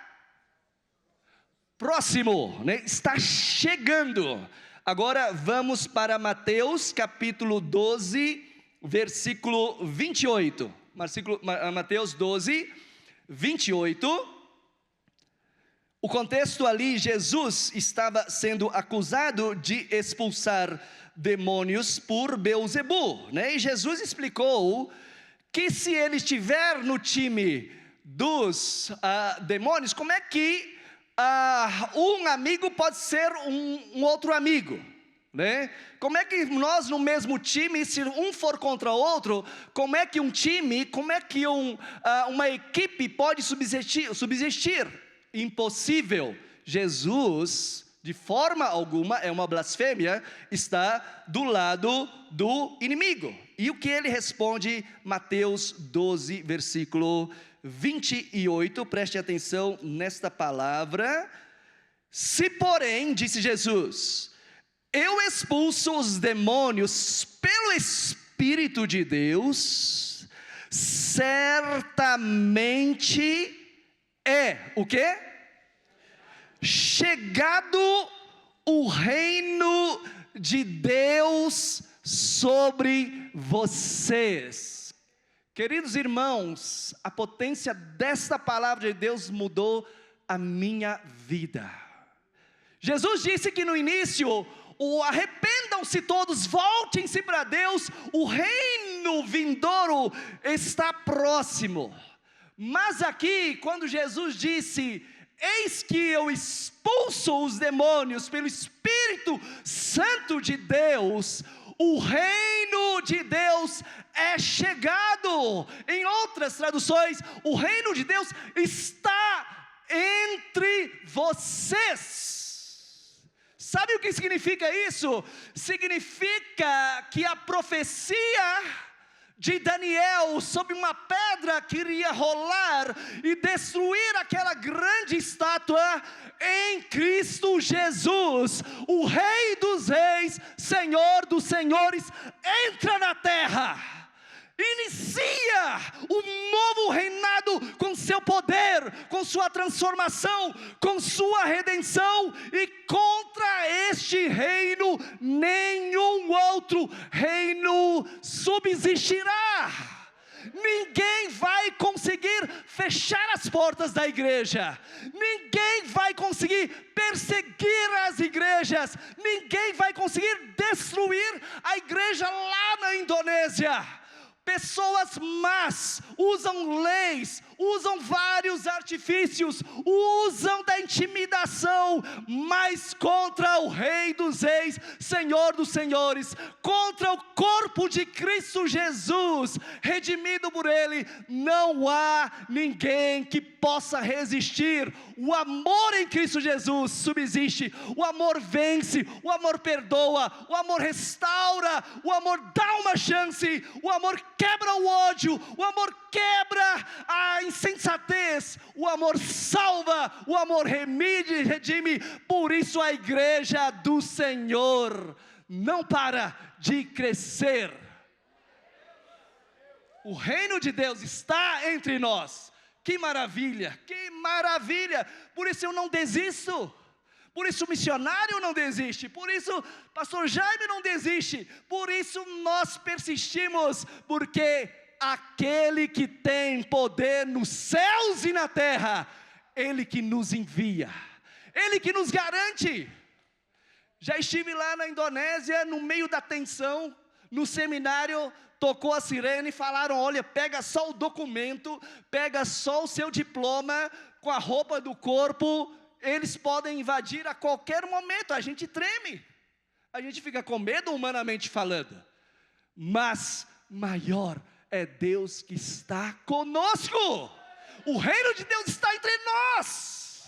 próximo, né? Está chegando. Agora vamos para Mateus capítulo 12, versículo 28. Mateus 12, 28. O contexto ali, Jesus estava sendo acusado de expulsar demônios por Beelzebu, né? E Jesus explicou que se ele estiver no time dos demônios, como é que um amigo pode ser um outro amigo, né? Como é que nós no mesmo time, se um for contra o outro, como é que um time, como é que uma equipe pode subsistir? Impossível. Jesus, de forma alguma, é uma blasfêmia, está do lado do inimigo. E o que ele responde? Mateus 12, versículo 28, preste atenção nesta palavra. Se porém, disse Jesus, eu expulso os demônios pelo Espírito de Deus, certamente é o quê? Chegado o reino de Deus sobre vocês. Queridos irmãos, a potência desta palavra de Deus mudou a minha vida. Jesus disse que no início, arrependam-se todos, voltem-se para Deus, o reino vindouro está próximo. Mas aqui, quando Jesus disse, eis que eu expulso os demônios pelo Espírito Santo de Deus, o reino de Deus é chegado. Em outras traduções, o reino de Deus está entre vocês. Sabe o que significa isso? Significa que a profecia de Daniel sobre uma pedra que iria rolar e destruir aquela grande estátua, em Cristo Jesus, o Rei dos Reis, Senhor dos Senhores, entra na terra. Inicia um novo reinado com seu poder, com sua transformação, com sua redenção, e contra este reino nenhum outro reino subsistirá. Ninguém vai conseguir fechar as portas da igreja, ninguém vai conseguir perseguir as igrejas, ninguém vai conseguir destruir a igreja lá na Indonésia. Pessoas más usam leis, usam vários artifícios, usam da intimidação, mas contra o Rei dos Reis, Senhor dos Senhores, contra o corpo de Cristo Jesus, redimido por Ele, não há ninguém que possa resistir. O amor em Cristo Jesus subsiste, o amor vence, o amor perdoa, o amor restaura, o amor dá uma chance, o amor quebra o ódio, o amor quebra a insensatez, o amor salva, o amor redime. Por isso a igreja do Senhor não para de crescer. O reino de Deus está entre nós. Que maravilha, que maravilha. Por isso eu não desisto. Por isso o missionário não desiste. Por isso o pastor Jaime não desiste. Por isso nós persistimos. Porque aquele que tem poder nos céus e na terra, Ele que nos envia, Ele que nos garante. Já estive lá na Indonésia, no meio da tensão, no seminário, tocou a sirene e falaram, olha, pega só o documento, pega só o seu diploma, com a roupa do corpo, eles podem invadir a qualquer momento, a gente treme, a gente fica com medo humanamente falando, mas maior é Deus que está conosco, o reino de Deus está entre nós,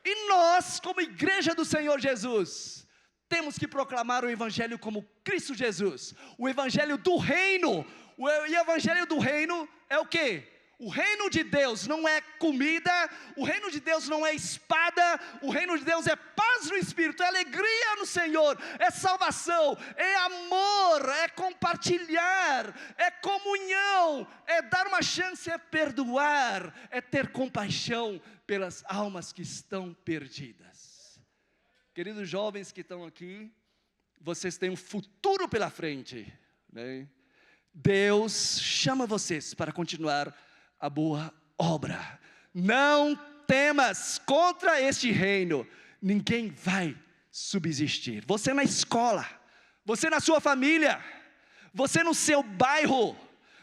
e nós, como igreja do Senhor Jesus, temos que proclamar o Evangelho como Cristo Jesus, o Evangelho do reino. O Evangelho do reino é o quê? O reino de Deus não é comida, o reino de Deus não é espada, o reino de Deus é paz no Espírito, é alegria no Senhor, é salvação, é amor, é compartilhar, é comunhão, é dar uma chance, é perdoar, é ter compaixão pelas almas que estão perdidas. Queridos jovens que estão aqui, vocês têm um futuro pela frente, né? Deus chama vocês para continuar a boa obra. Não temas, contra este reino ninguém vai subsistir. Você na escola, você na sua família, você no seu bairro,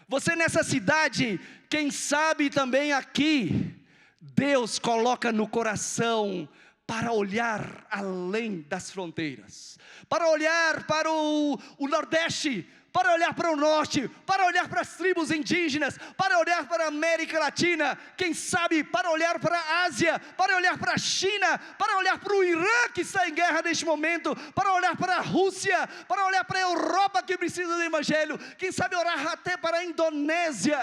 você nessa cidade, quem sabe também aqui, Deus coloca no coração para olhar além das fronteiras, para olhar para o Nordeste, para olhar para o Norte, para olhar para as tribos indígenas, para olhar para a América Latina, quem sabe para olhar para a Ásia, para olhar para a China, para olhar para o Irã que está em guerra neste momento, para olhar para a Rússia, para olhar para a Europa que precisa do Evangelho, quem sabe orar até para a Indonésia.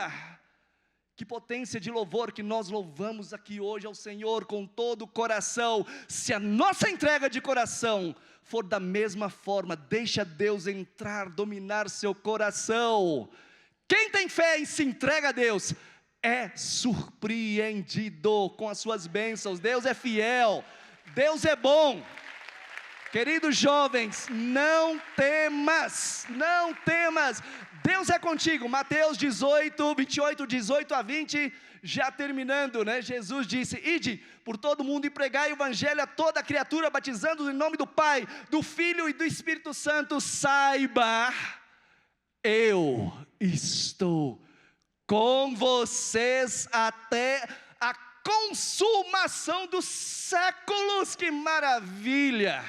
Que potência de louvor que nós louvamos aqui hoje ao Senhor com todo o coração. Se a nossa entrega de coração for da mesma forma, deixa Deus entrar, dominar seu coração. Quem tem fé e se entrega a Deus, é surpreendido com as suas bênçãos. Deus é fiel, Deus é bom. Queridos jovens, não temas, não temas. Deus é contigo. Mateus 18, 28, 18 a 20, já terminando, né? Jesus disse: ide por todo mundo e pregai o Evangelho a toda criatura, batizando-os em nome do Pai, do Filho e do Espírito Santo. Saiba, eu estou com vocês até a consumação dos séculos. Que maravilha!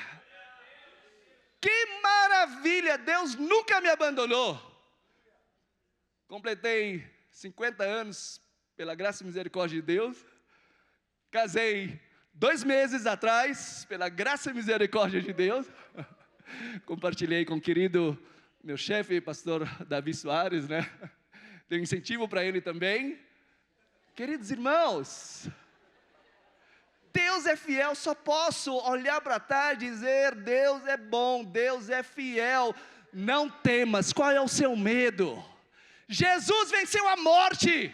Que maravilha! Deus nunca me abandonou. Completei 50 anos, pela graça e misericórdia de Deus. Casei 2 meses atrás, pela graça e misericórdia de Deus. Compartilhei com o querido meu chefe, pastor Davi Soares, né? Dei um incentivo para ele também. Queridos irmãos, Deus é fiel. Só posso olhar para trás e dizer: Deus é bom, Deus é fiel. Não temas. Qual é o seu medo? Jesus venceu a morte,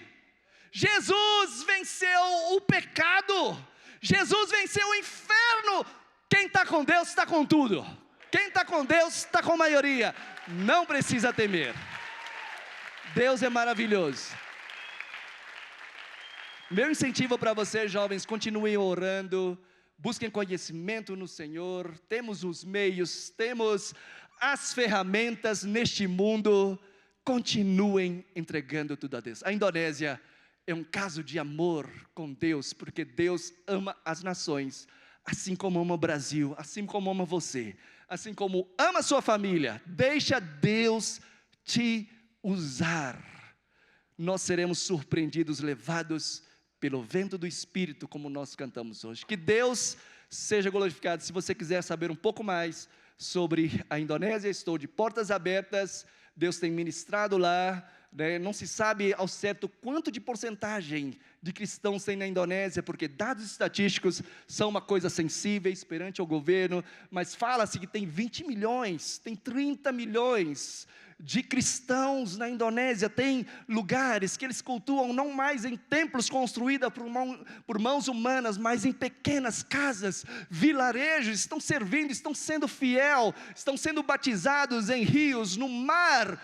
Jesus venceu o pecado, Jesus venceu o inferno. Quem está com Deus está com tudo, quem está com Deus está com a maioria, não precisa temer. Deus é maravilhoso. Meu incentivo para vocês jovens: continuem orando, busquem conhecimento no Senhor. Temos os meios, temos as ferramentas neste mundo. Continuem entregando tudo a Deus. A Indonésia é um caso de amor com Deus, porque Deus ama as nações, assim como ama o Brasil, assim como ama você, assim como ama a sua família. Deixa Deus te usar. Nós seremos surpreendidos, levados pelo vento do Espírito, como nós cantamos hoje. Que Deus seja glorificado. Se você quiser saber um pouco mais sobre a Indonésia, estou de portas abertas. Deus tem ministrado lá, né? Não se sabe ao certo quanto de porcentagem de cristãos tem na Indonésia, porque dados estatísticos são uma coisa sensível perante o governo, mas fala-se que tem 20 milhões, tem 30 milhões de cristãos na Indonésia. Tem lugares que eles cultuam não mais em templos construídos por mãos humanas, mas em pequenas casas, vilarejos. Estão servindo, estão sendo fiel, estão sendo batizados em rios, no mar,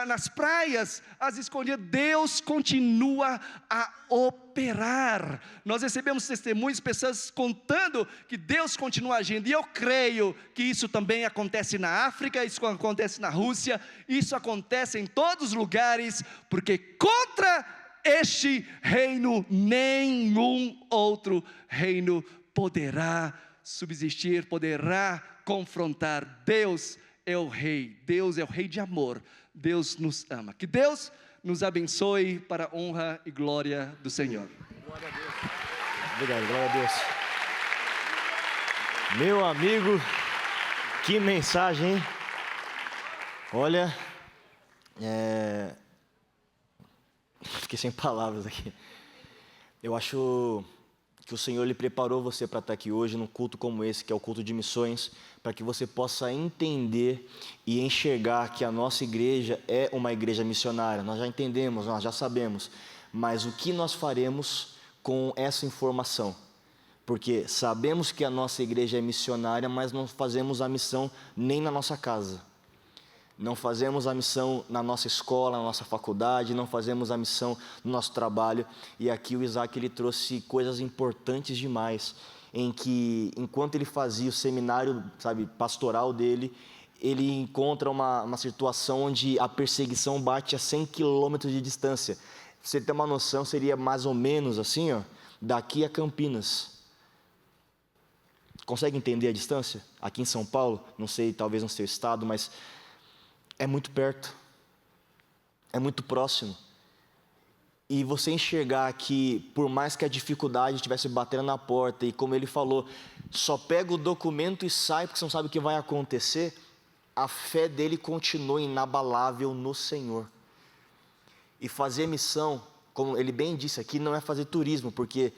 nas praias, as escondidas. Deus continua a operar. Nós recebemos testemunhos, pessoas contando que Deus continua agindo, e eu creio que isso também acontece na África, isso acontece na Rússia, isso acontece em todos os lugares, porque contra este reino, nenhum outro reino poderá subsistir, poderá confrontar. Deus é o Rei, Deus é o Rei de amor, Deus nos ama. Que Deus nos abençoe para a honra e glória do Senhor. Glória a Deus. Obrigado, glória a Deus. Meu amigo, que mensagem, hein? Olha, fiquei sem palavras aqui. Eu acho que o Senhor, Ele preparou você para estar aqui hoje num culto como esse, que é o culto de missões, para que você possa entender e enxergar que a nossa igreja é uma igreja missionária. Nós já entendemos, nós já sabemos, mas o que nós faremos com essa informação? Porque sabemos que a nossa igreja é missionária, mas não fazemos a missão nem na nossa casa. Não fazemos a missão na nossa escola, na nossa faculdade, não fazemos a missão no nosso trabalho. E aqui o Isaac, ele trouxe coisas importantes demais, em que enquanto ele fazia o seminário, pastoral dele, ele encontra uma situação onde a perseguição bate a 100 quilômetros de distância. Pra você ter uma noção, seria mais ou menos assim, ó, daqui a Campinas. Consegue entender a distância? Aqui em São Paulo, não sei, talvez no seu estado, mas é muito perto, é muito próximo. E você enxergar que, por mais que a dificuldade estivesse batendo na porta, e como ele falou, só pega o documento e sai, porque você não sabe o que vai acontecer, a fé dele continua inabalável no Senhor. E fazer missão, como ele bem disse aqui, não é fazer turismo, porque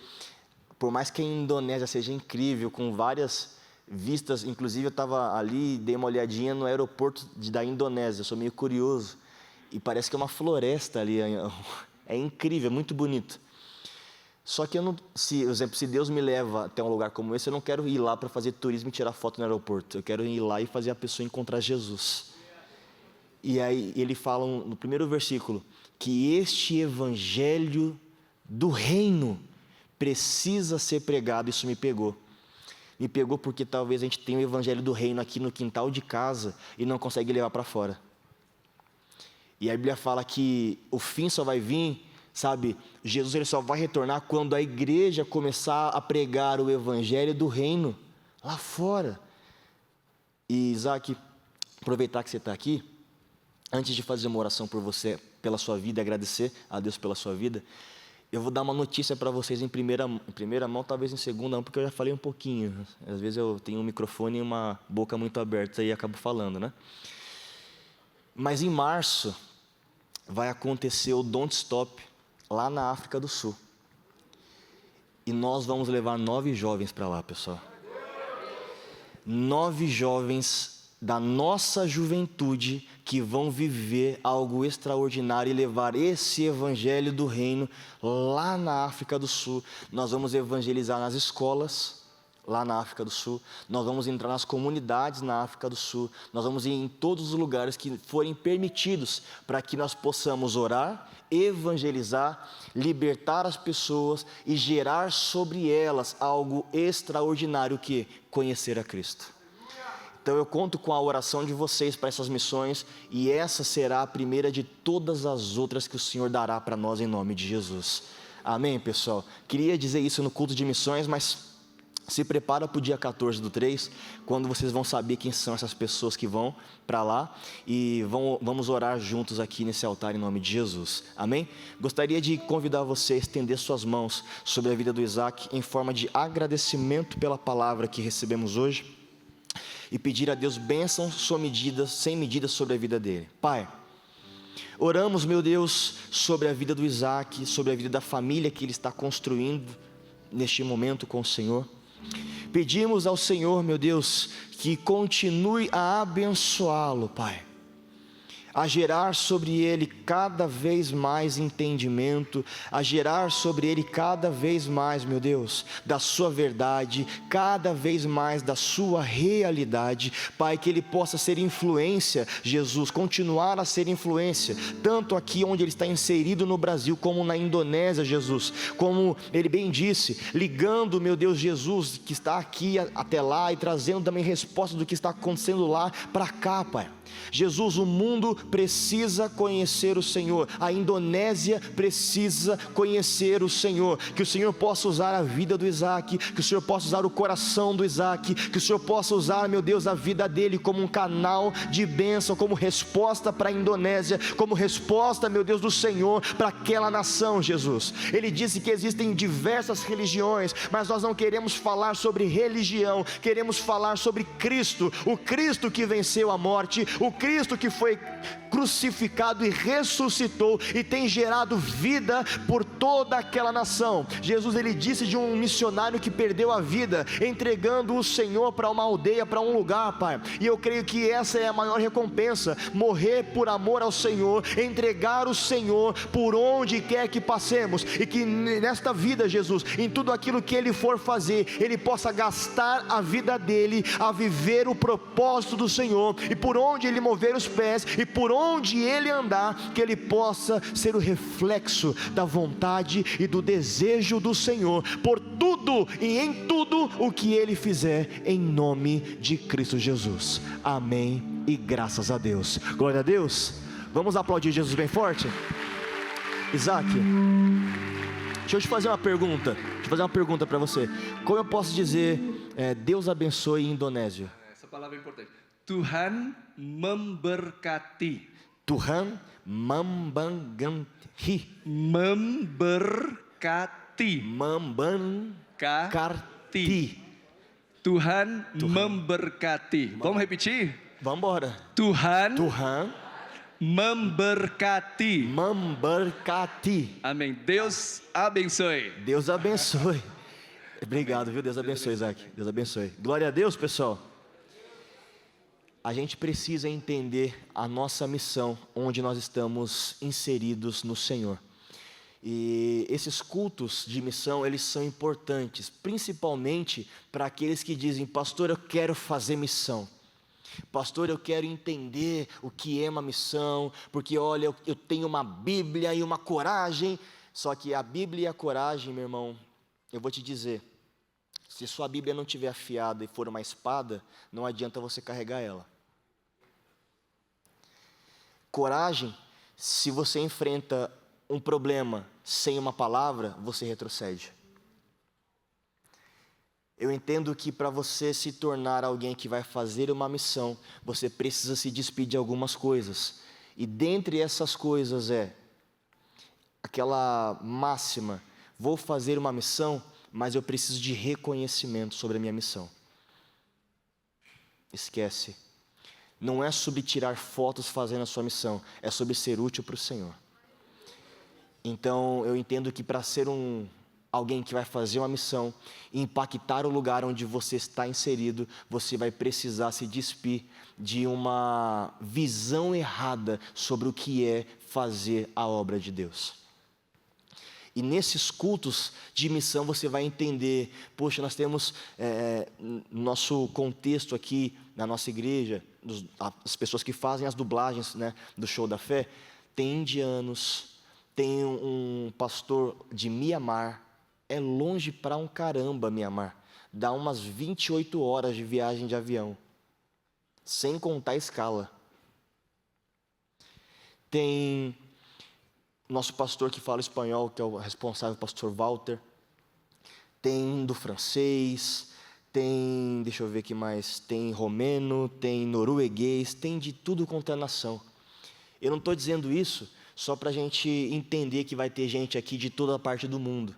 por mais que a Indonésia seja incrível, com várias vistas, inclusive eu estava ali, dei uma olhadinha no aeroporto da Indonésia, eu sou meio curioso, e parece que é uma floresta ali, é incrível, é muito bonito. Só que eu não, por exemplo, se Deus me leva até um lugar como esse, eu não quero ir lá para fazer turismo e tirar foto no aeroporto, eu quero ir lá e fazer a pessoa encontrar Jesus. E aí ele fala no primeiro versículo, que este evangelho do reino precisa ser pregado. Isso me pegou. Me pegou porque talvez a gente tenha o evangelho do reino aqui no quintal de casa e não consegue levar para fora. E a Bíblia fala que o fim só vai vir, Jesus ele só vai retornar quando a igreja começar a pregar o evangelho do reino lá fora. E Isaac, aproveitar que você está aqui, antes de fazer uma oração por você, pela sua vida, agradecer a Deus pela sua vida, eu vou dar uma notícia para vocês em primeira mão, talvez em segunda mão, porque eu já falei um pouquinho. Às vezes eu tenho um microfone e uma boca muito aberta e acabo falando, né? Mas em março vai acontecer o Don't Stop lá na África do Sul. E nós vamos levar 9 jovens para lá, pessoal. 9 jovens da nossa juventude que vão viver algo extraordinário e levar esse evangelho do reino lá na África do Sul. Nós vamos evangelizar nas escolas lá na África do Sul, nós vamos entrar nas comunidades na África do Sul, nós vamos ir em todos os lugares que forem permitidos para que nós possamos orar, evangelizar, libertar as pessoas e gerar sobre elas algo extraordinário, que é conhecer a Cristo. Então eu conto com a oração de vocês para essas missões, e essa será a primeira de todas as outras que o Senhor dará para nós em nome de Jesus. Amém, pessoal? Queria dizer isso no culto de missões, mas se prepara para o dia 14/3, quando vocês vão saber quem são essas pessoas que vão para lá, e vamos orar juntos aqui nesse altar em nome de Jesus. Amém? Gostaria de convidar você a estender suas mãos sobre a vida do Isaac em forma de agradecimento pela palavra que recebemos hoje, e pedir a Deus bênção sem medida sobre a vida dele. Pai, oramos, meu Deus, sobre a vida do Isaac, sobre a vida da família que ele está construindo neste momento com o Senhor. Pedimos ao Senhor, meu Deus, que continue a abençoá-lo, Pai, a gerar sobre ele cada vez mais entendimento, a gerar sobre ele cada vez mais, meu Deus, da sua verdade, cada vez mais da sua realidade, Pai, que ele possa ser influência, Jesus, continuar a ser influência, tanto aqui onde ele está inserido no Brasil, como na Indonésia, Jesus, como ele bem disse, ligando, meu Deus, Jesus, que está aqui até lá, e trazendo também resposta do que está acontecendo lá para cá, Pai. Jesus, o mundo precisa conhecer o Senhor, a Indonésia precisa conhecer o Senhor, que o Senhor possa usar a vida do Isaac, que o Senhor possa usar o coração do Isaac, que o Senhor possa usar, meu Deus, a vida dele como um canal de bênção, como resposta para a Indonésia, como resposta, meu Deus, do Senhor para aquela nação, Jesus. Ele disse que existem diversas religiões, mas nós não queremos falar sobre religião, queremos falar sobre Cristo, o Cristo que venceu a morte, o Cristo que foi crucificado e ressuscitou e tem gerado vida por toda aquela nação. Jesus, ele disse de um missionário que perdeu a vida entregando o Senhor para uma aldeia, para um lugar, Pai, e eu creio que essa é a maior recompensa, morrer por amor ao Senhor, entregar o Senhor por onde quer que passemos, e que nesta vida, Jesus, em tudo aquilo que ele for fazer, ele possa gastar a vida dele a viver o propósito do Senhor, e por onde ele mover os pés e por onde ele andar, que ele possa ser o reflexo da vontade e do desejo do Senhor por tudo e em tudo o que ele fizer, em nome de Cristo Jesus. Amém e graças a Deus. Glória a Deus. Vamos aplaudir Jesus bem forte. Isaac, deixa eu te fazer uma pergunta. Deixa eu fazer uma pergunta para você. Como eu posso dizer Deus abençoe em indonésio? Essa palavra é importante. Tuhan memberkati. Tuhan memberkati. Memberkati. Memberkati. Tuhan memberkati. Vamos repetir? Vamos embora. Tuhan memberkati. Memberkati. Amém. Deus abençoe. Deus abençoe. Obrigado, viu? Deus abençoe, Isaac. Deus abençoe. Glória a Deus, pessoal. A gente precisa entender a nossa missão, onde nós estamos inseridos no Senhor. E esses cultos de missão, eles são importantes, principalmente para aqueles que dizem: pastor, eu quero fazer missão. Pastor, eu quero entender o que é uma missão, porque olha, eu tenho uma Bíblia e uma coragem. Só que a Bíblia e a coragem, meu irmão, eu vou te dizer, se sua Bíblia não estiver afiada e for uma espada, não adianta você carregar ela. Coragem, se você enfrenta um problema sem uma palavra, você retrocede. Eu entendo que para você se tornar alguém que vai fazer uma missão, você precisa se despedir de algumas coisas. E dentre essas coisas é aquela máxima: vou fazer uma missão, mas eu preciso de reconhecimento sobre a minha missão. Esquece. Não é sobre tirar fotos fazendo a sua missão, é sobre ser útil para o Senhor. Então eu entendo que para ser alguém que vai fazer uma missão e impactar o lugar onde você está inserido, você vai precisar se despir de uma visão errada sobre o que é fazer a obra de Deus. E nesses cultos de missão você vai entender, poxa, nós temos no nosso contexto aqui, na nossa igreja, as pessoas que fazem as dublagens, né, do Show da Fé, tem indianos, tem um pastor de Mianmar. É longe para um caramba, Mianmar. Dá umas 28 horas de viagem de avião, sem contar a escala. Tem nosso pastor que fala espanhol, que é o responsável, o pastor Walter. Tem do francês, tem, deixa eu ver aqui mais, tem romeno, tem norueguês, tem de tudo quanto é nação. Eu não estou dizendo isso só para a gente entender que vai ter gente aqui de toda a parte do mundo.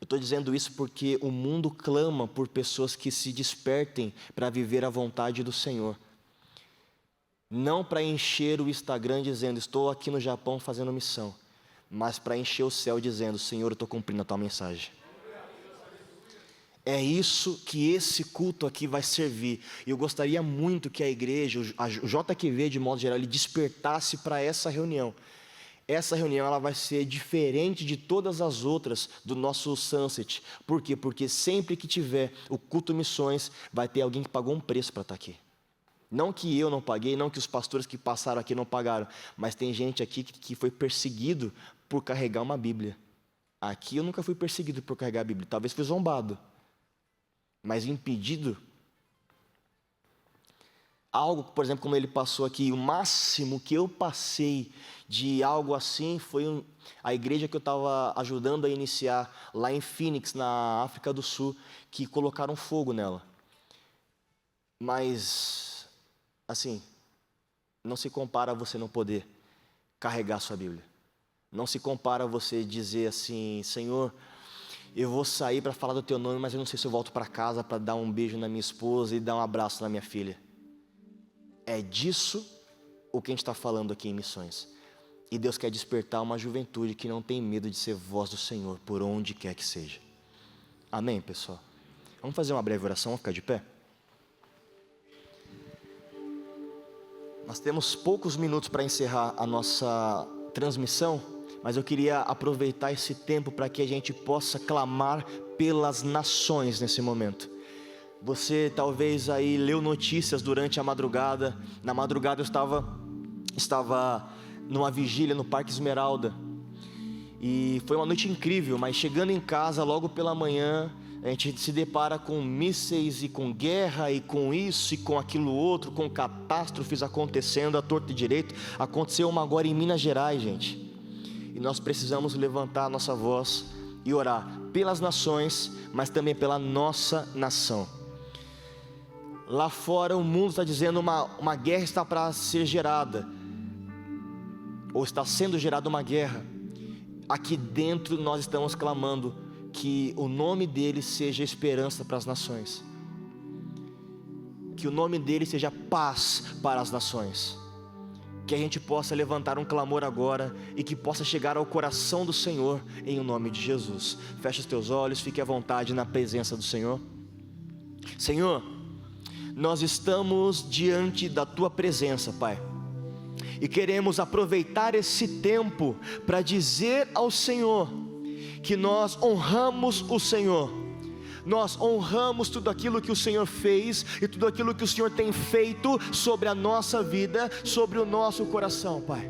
Eu estou dizendo isso porque o mundo clama por pessoas que se despertem para viver a vontade do Senhor. Não para encher o Instagram dizendo: estou aqui no Japão fazendo missão, mas para encher o céu dizendo: Senhor, eu estou cumprindo a tua mensagem. É isso que esse culto aqui vai servir. E eu gostaria muito que a igreja, o JQV de modo geral, ele despertasse para essa reunião. Essa reunião ela vai ser diferente de todas as outras do nosso Sunset. Por quê? Porque sempre que tiver o culto missões, vai ter alguém que pagou um preço para estar aqui. Não que eu não paguei, não que os pastores que passaram aqui não pagaram, mas tem gente aqui que foi perseguido por carregar uma Bíblia. Aqui eu nunca fui perseguido por carregar a Bíblia, talvez fui zombado, mas impedido. algo, por exemplo, como ele passou aqui, o máximo que eu passei de algo assim foi a igreja que eu estava ajudando a iniciar lá em Phoenix, na África do Sul, que colocaram fogo nela. Mas, assim, não se compara a você não poder carregar a sua Bíblia. Não se compara a você dizer assim: Senhor, eu vou sair para falar do teu nome, mas eu não sei se eu volto para casa para dar um beijo na minha esposa e dar um abraço na minha filha. É disso o que a gente está falando aqui em Missões. E Deus quer despertar uma juventude que não tem medo de ser voz do Senhor, por onde quer que seja. Amém, pessoal? Vamos fazer uma breve oração, vamos ficar de pé? Nós temos poucos minutos para encerrar a nossa transmissão, mas eu queria aproveitar esse tempo para que a gente possa clamar pelas nações nesse momento. Você talvez aí leu notícias durante a madrugada. Na madrugada eu estava numa vigília no Parque Esmeralda, e foi uma noite incrível, mas chegando em casa logo pela manhã, a gente se depara com mísseis e com guerra e com isso e com aquilo outro, com catástrofes acontecendo à torta e direito. Aconteceu uma agora em Minas Gerais, gente, e nós precisamos levantar a nossa voz e orar pelas nações, mas também pela nossa nação. Lá fora o mundo está dizendo uma guerra está para ser gerada, ou está sendo gerada uma guerra. Aqui dentro nós estamos clamando que o nome dele seja esperança para as nações, que o nome dele seja paz para as nações, que a gente possa levantar um clamor agora e que possa chegar ao coração do Senhor em o nome de Jesus. Feche os teus olhos, fique à vontade na presença do Senhor. Senhor, nós estamos diante da tua presença, Pai, e queremos aproveitar esse tempo para dizer ao Senhor que nós honramos o Senhor. Nós honramos tudo aquilo que o Senhor fez e tudo aquilo que o Senhor tem feito sobre a nossa vida, sobre o nosso coração, Pai.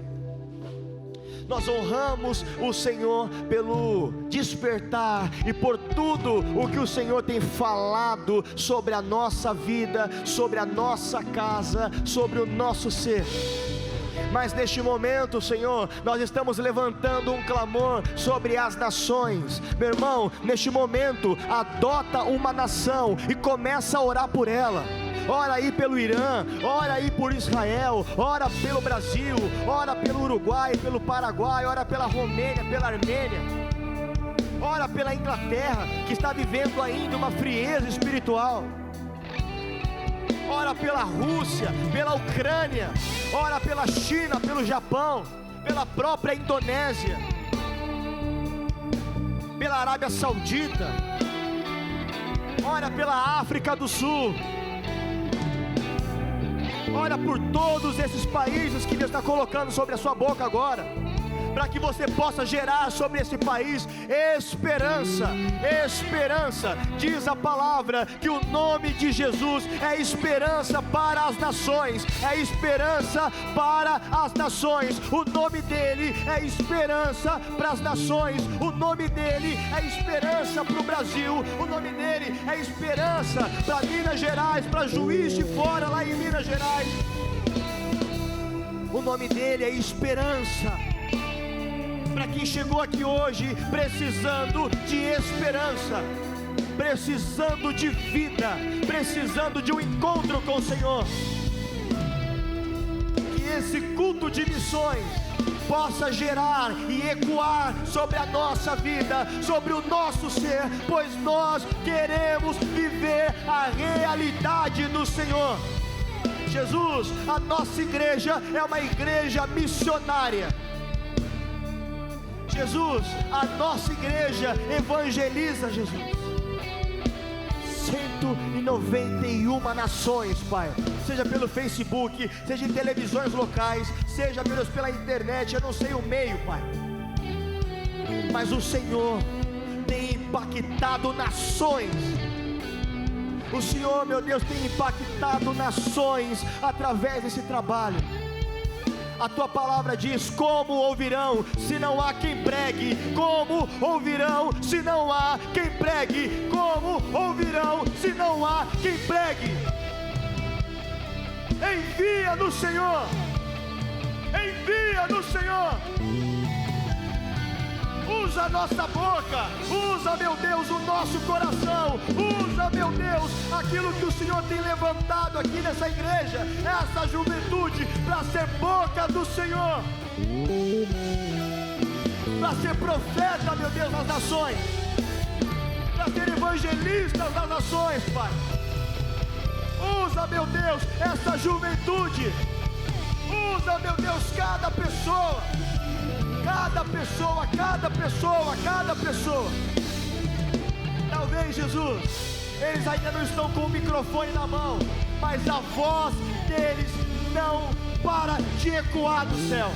Nós honramos o Senhor pelo despertar e por tudo o que o Senhor tem falado sobre a nossa vida, sobre a nossa casa, sobre o nosso ser. Mas neste momento, Senhor, nós estamos levantando um clamor sobre as nações. Meu irmão, neste momento, adota uma nação e começa a orar por ela. Ora aí pelo Irã, ora aí por Israel, ora pelo Brasil, ora pelo Uruguai, pelo Paraguai, ora pela Romênia, pela Armênia. Ora pela Inglaterra, que está vivendo ainda uma frieza espiritual. Ora pela Rússia, pela Ucrânia, ora pela China, pelo Japão, pela própria Indonésia, pela Arábia Saudita, ora pela África do Sul, ora por todos esses países que Deus está colocando sobre a sua boca agora, para que você possa gerar sobre esse país esperança, esperança. Diz a palavra que o nome de Jesus é esperança para as nações, é esperança para as nações. O nome dele é esperança para as nações, o nome dele é esperança para o Brasil, o nome dele é esperança para Minas Gerais, para Juiz de Fora, lá em Minas Gerais. O nome dele é esperança para quem chegou aqui hoje precisando de esperança, precisando de vida, precisando de um encontro com o Senhor. Que esse culto de missões possa gerar e ecoar sobre a nossa vida, sobre o nosso ser, pois nós queremos viver a realidade do Senhor. Jesus, a nossa igreja é uma igreja missionária. Jesus, a nossa igreja evangeliza, Jesus. 191 nações, Pai, seja pelo Facebook, seja em televisões locais, seja pela internet, eu não sei o meio, Pai, mas o Senhor tem impactado nações. O Senhor, meu Deus, tem impactado nações através desse trabalho. A tua palavra diz: como ouvirão se não há quem pregue? Como ouvirão se não há quem pregue? Como ouvirão se não há quem pregue? Envia-nos, Senhor. Envia-nos, Senhor. Usa a nossa boca, usa, meu Deus, o nosso coração, usa, meu Deus, aquilo que o Senhor tem levantado aqui nessa igreja, essa juventude, para ser boca do Senhor, para ser profeta, meu Deus, nas nações, para ser evangelista nas nações, Pai. Usa, meu Deus, essa juventude, usa, meu Deus, cada pessoa. Talvez, Jesus, eles ainda não estão com o microfone na mão, mas a voz deles não para de ecoar no céu.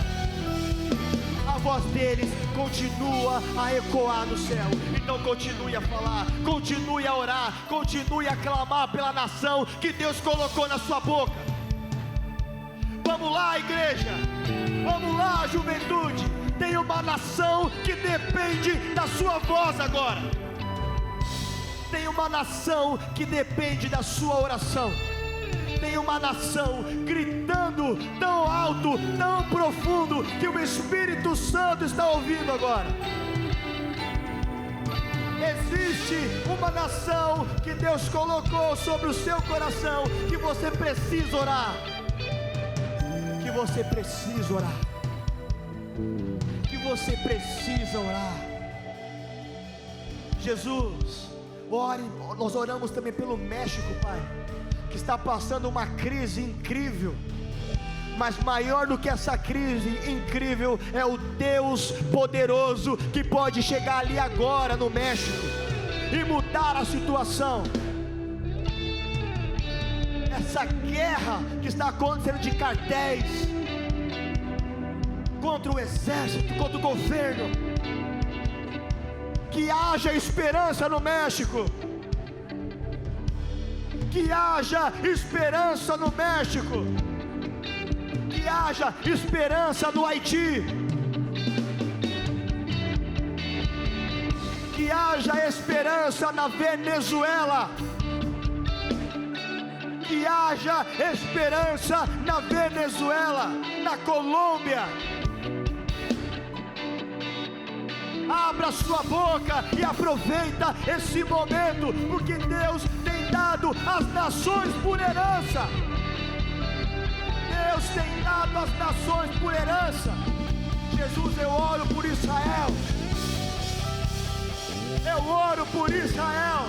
A voz deles continua a ecoar no céu. Então continue a falar, continue a orar, continue a clamar pela nação que Deus colocou na sua boca. Vamos lá, igreja, vamos lá, juventude. Tem uma nação que depende da sua voz agora. Tem uma nação que depende da sua oração. Tem uma nação gritando tão alto, tão profundo, que o Espírito Santo está ouvindo agora. Existe uma nação que Deus colocou sobre o seu coração, que você precisa orar. Que você precisa orar. Você precisa orar. Jesus, ore. Nós oramos também pelo México, Pai, que está passando uma crise incrível. Mas maior do que essa crise incrível é o Deus poderoso que pode chegar ali agora no México e mudar a situação. Essa guerra que está acontecendo de cartéis contra o exército, contra o governo, que haja esperança no México, que haja esperança no México, que haja esperança no Haiti, que haja esperança na Venezuela, que haja esperança na Venezuela, na Colômbia. Abra sua boca e aproveita esse momento, porque Deus tem dado as nações por herança. Deus tem dado as nações por herança. Jesus, eu oro por Israel. Eu oro por Israel.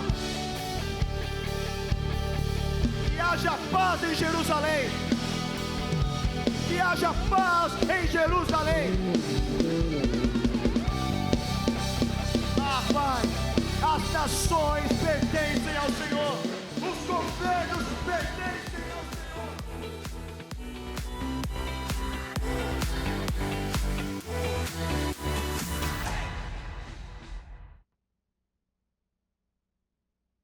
Que haja paz em Jerusalém. Que haja paz em Jerusalém. Pai, as nações pertencem ao Senhor, os governos pertencem